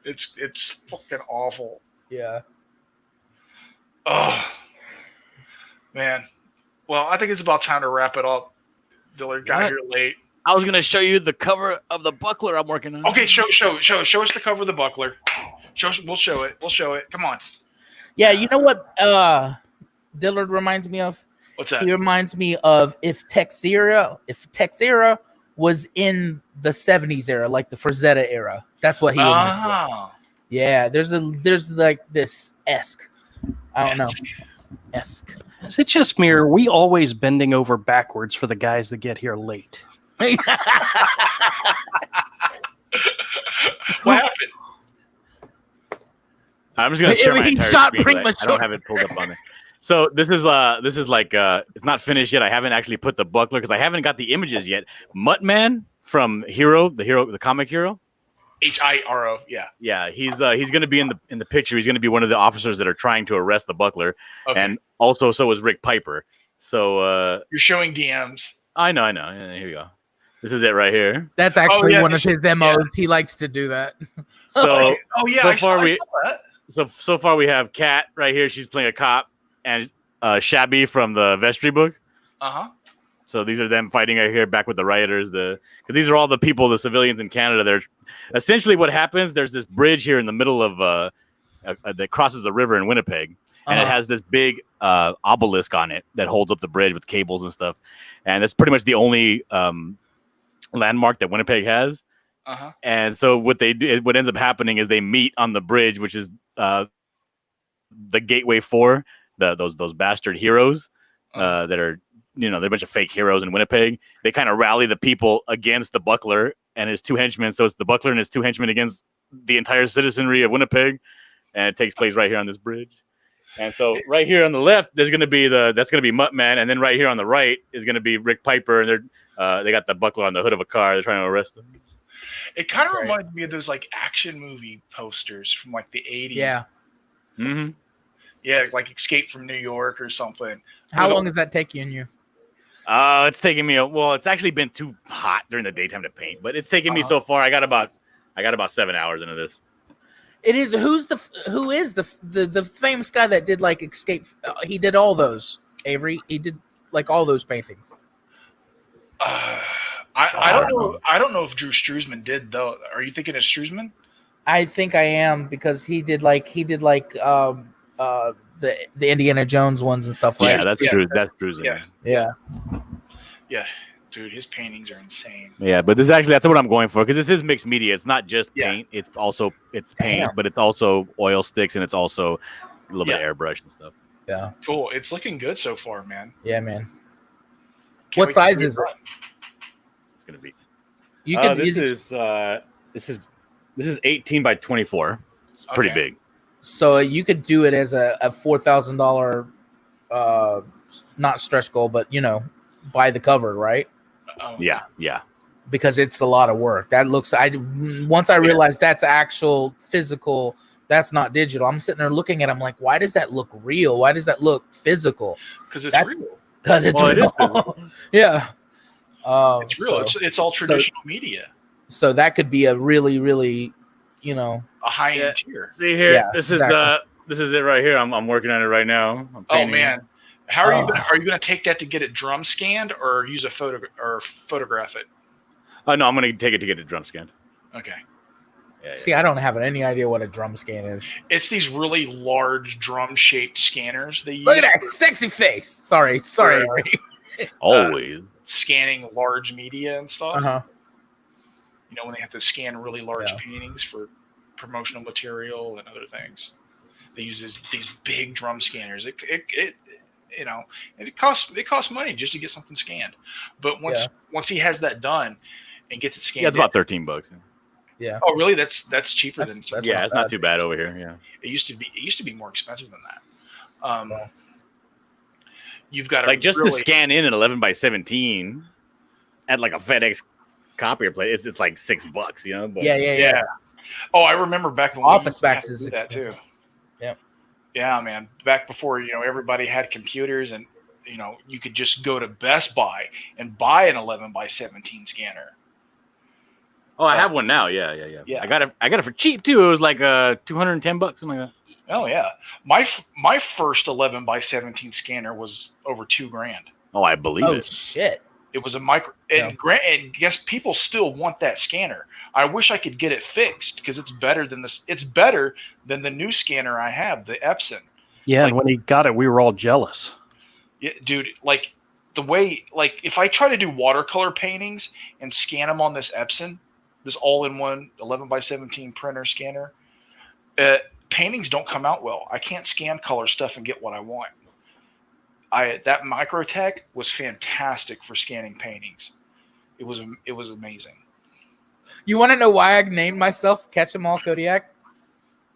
It's fucking awful. Yeah. Oh, man. Well, I think it's about time to wrap it up. Dillard got What? here late. I was gonna show you the cover of the buckler I'm working on. Okay, show us the cover of the buckler. We'll show it. Come on. Yeah, you know what Dillard reminds me of? What's that? He reminds me of if Texturizer was in the 70s era, like the Frazetta era. That's what he reminds me of. Oh. Yeah, there's like this esque. I don't know. Esque. Is it just me, or are we always bending over backwards for the guys that get here late? What happened? I'm just gonna share my He entire shot screen, but I premature. don't have it pulled up on there. So this is like it's not finished yet. I haven't actually put the buckler because I haven't got the images yet. Muttman from the comic hero. Hiro. Yeah. Yeah, he's gonna be in the picture. He's gonna be one of the officers that are trying to arrest the buckler, Okay. and also so is Rick Piper. So You're showing DMs. I know. Yeah, here we go. This is it right here. That's actually yeah, one of this- his MOs. He likes to do that. So Oh yeah. so I far saw we- that. so far we have Kat right here. She's playing a cop, and Shabby from the Vestry book. So these are them fighting right here, back with the rioters. Because these are all the people, the civilians in Canada. They're essentially what happens. There's this bridge here in the middle of that crosses the river in Winnipeg, and it has this big obelisk on it that holds up the bridge with cables and stuff. And that's pretty much the only landmark that Winnipeg has. And so what ends up happening is they meet on the bridge, which is the gateway for those bastard heroes that are. They're a bunch of fake heroes in Winnipeg. They kind of rally the people against the buckler and his two henchmen. So it's the buckler and his two henchmen against the entire citizenry of Winnipeg. And it takes place right here on this bridge. And so right here on the left, that's going to be Muttman. And then right here on the right is going to be Rick Piper. And they got the buckler on the hood of a car. They're trying to arrest him. It kind of reminds me of those like action movie posters from like the 80s. Yeah. Mm-hmm. Yeah, like Escape from New York or something. How long is that taking you? It's taking me it's actually been too hot during the daytime to paint, but it's taken me so far. I got about 7 hours into this. It is who is the famous guy that did like Escape? He did all those. Avery. He did like all those paintings. I don't know if Drew Struzman did though. Are you thinking of Struzman? I think I am, because he did like the Indiana Jones ones and stuff like Yeah, that's true. That's true. Yeah. Yeah, dude, his paintings are insane. Yeah, but that's what I'm going for, because this is mixed media. It's not just Yeah. paint. It's paint, Damn. but it's also oil sticks, and it's also a little bit of airbrush and stuff. Yeah. Cool. It's looking good so far, man. Yeah, man. Can't What wait to size see is it? run. It's gonna be. You can. This is 18 by 24. It's pretty Okay. big. So you could do it as a $4,000, not stretch goal, but buy the cover, right? Oh, Yeah. Because it's a lot of work. That looks. Once I realized that's actual physical. That's not digital. I'm sitting there looking at it. I'm like, why does that look real? Why does that look physical? because it's That- real. Because it's Well, it is real. Yeah. It's real. So, It's all traditional media. So that could be a really, really, you know. A high Yeah. end tier. See here, Yeah, this exactly. is it right here. I'm working on it right now. I'm Oh painting it. man, how are you? Oh. Are you going to take that to get it drum scanned, or use a photograph it? Oh no, I'm gonna take it to get the drum scanned. Okay, Yeah, See, I don't have any idea what a drum scan is. it's these really large drum shaped scanners they use. Look at that sexy face. Sorry. Yeah. always. Scanning large media and stuff. Uh-huh. You know, when they have to scan really large Yeah. paintings for promotional material and other things, they use these big drum scanners. It you know, and it costs money just to get something scanned. But once he has that done and gets it scanned, Yeah, it's about $13. Yeah. Oh, really? That's cheaper That's- than. that's Yeah, not it's not bad. too bad over here. Yeah. It used to be more expensive than that. Yeah. You've got to Like just really, to scan in an 11x17 at like a FedEx copier place, it's like $6. You know. But Yeah. Oh, I remember back when Office we used to have Max to is do that expensive. too. Yep. Yeah, man. Back before everybody had computers, and you could just go to Best Buy and buy an 11x17 scanner. Oh, I have one now. Yeah. Yeah. I got it for cheap too. It was like $210, something like that. Oh yeah, my first 11x17 scanner was over $2,000. Oh, I believe Oh it. shit. It was a micro, and guess people still want that scanner. I wish I could get it fixed because it's better than this. It's better than the new scanner I have, the Epson. Yeah, Like- and when he got it, we were all jealous. Yeah, dude, like the way, like if I try to do watercolor paintings and scan them on this Epson, this all-in-one 11x17 printer scanner, paintings don't come out well. I can't scan color stuff and get what I want. That Microtech was fantastic for scanning paintings. It was amazing. You want to know why I named myself Catch 'em All Kodiak?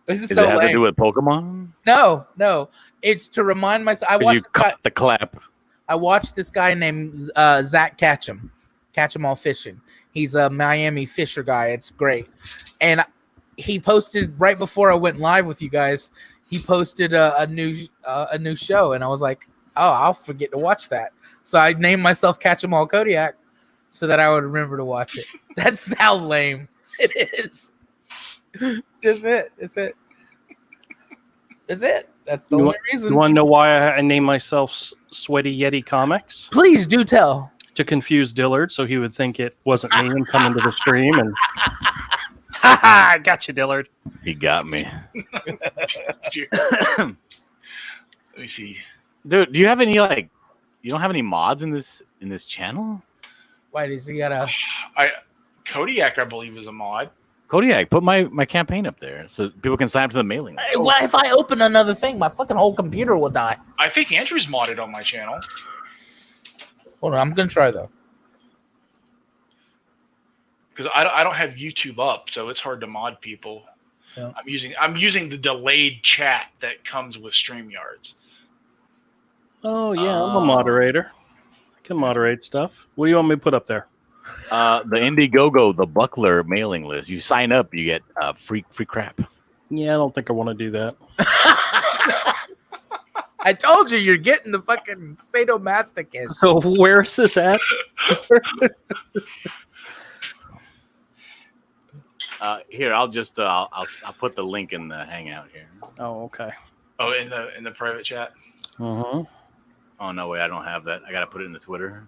This is Does so it have to lame. do with Pokemon? No. It's to remind myself. Because you caught the clap. I watched this guy named Zach Catchem All Fishing. He's a Miami fisher guy. It's great. And he posted right before I went live with you guys. He posted a new show, and I was like, "Oh, I'll forget to watch that." So I named myself Catch 'em All Kodiak, so that I would remember to watch it. That's how lame it is. That's it. That's the only reason. You want to know why I named myself Sweaty Yeti Comics? Please do tell. To confuse Dillard, so he would think it wasn't me and come into the stream and. Ha ha! I got you, Dillard. He got me. Let me see. Dude, do you have any you don't have any mods in this channel? Why does he gotta? Kodiak, I believe, is a mod. Kodiak, put my campaign up there so people can sign up to the mailing list. Hey, what if I open another thing? My fucking whole computer will die. I think Andrew's modded on my channel. Hold on, I'm gonna try though. Because I don't have YouTube up, so it's hard to mod people. Yeah. I'm using the delayed chat that comes with StreamYards. Oh yeah, I'm a moderator. I can moderate stuff. What do you want me to put up there? The Indiegogo, the Buckler mailing list. You sign up, you get free crap. Yeah, I don't think I want to do that. I told you you're getting the fucking sadomasochist. So where's this at? Here, I'll just I'll put the link in the Hangout here. Oh, okay. Oh, in the private chat. Uh-huh. Oh no, wait, I don't have that. I gotta put it in the Twitter.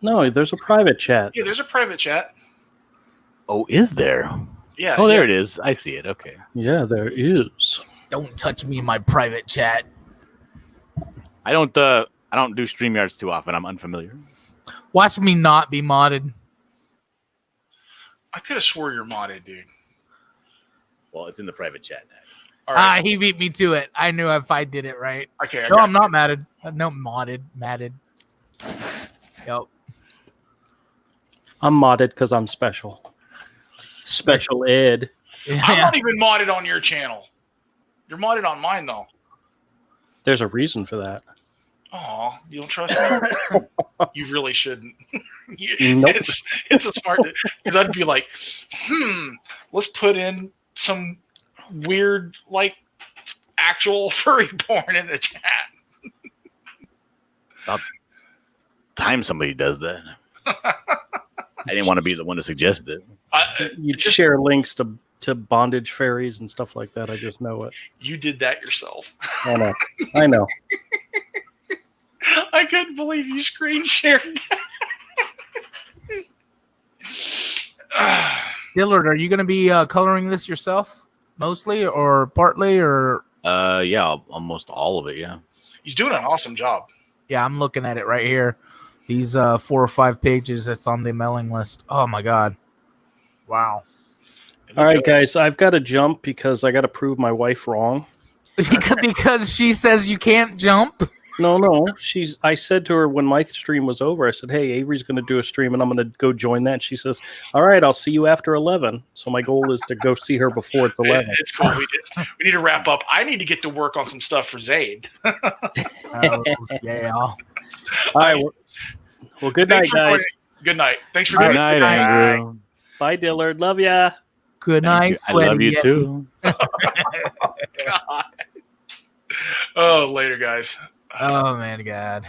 No, there's a private chat. Yeah, there's a private chat. Oh, is there? Yeah. Oh, there yeah. it is. I see it. Okay. Yeah, there is. Don't touch me in my private chat. I don't do StreamYards too often. I'm unfamiliar. Watch me not be modded. I could have swore you're modded, dude. Well, it's in the private chat now. All right. He beat me to it. I knew if I did it right. Okay. I No, got I'm not matted. No, matted. Yep. I'm modded because I'm special. Special ed. I'm Yeah. not even modded on your channel. You're modded on mine, though. There's a reason for that. Oh, you don't trust me? You really shouldn't. Nope. It's a smart because I'd be like, let's put in some weird actual furry porn in the chat. It's about time somebody does that. I didn't want to be the one to suggest it. You just- share links to bondage fairies and stuff like that. I just know it. You did that yourself. I know. I know. I couldn't believe you screen shared that. Dillard, are you going to be coloring this yourself, mostly or partly, or? Yeah, almost all of it. Yeah. He's doing an awesome job. Yeah, I'm looking at it right here. These 4 or 5 pages that's on the mailing list. Oh my god! Wow. All right, guys, I've got to jump because I got to prove my wife wrong. Because she says you can't jump. No. I said to her when my stream was over, I said, "Hey, Avery's going to do a stream, and I'm going to go join that." She says, "All right, I'll see you after 11." So my goal is to go see her before it's 11. It's cool. We need to wrap up. I need to get to work on some stuff for Zayd. Oh, yeah. All right. Well, good night, Thanks for guys. joining. Good night. Thanks for Good doing night, Good night. Andrew. Bye, Dillard. Love ya. Good Thank night, you. I sweaty love you Yeti. too. God. Oh, later, guys. Oh man, God.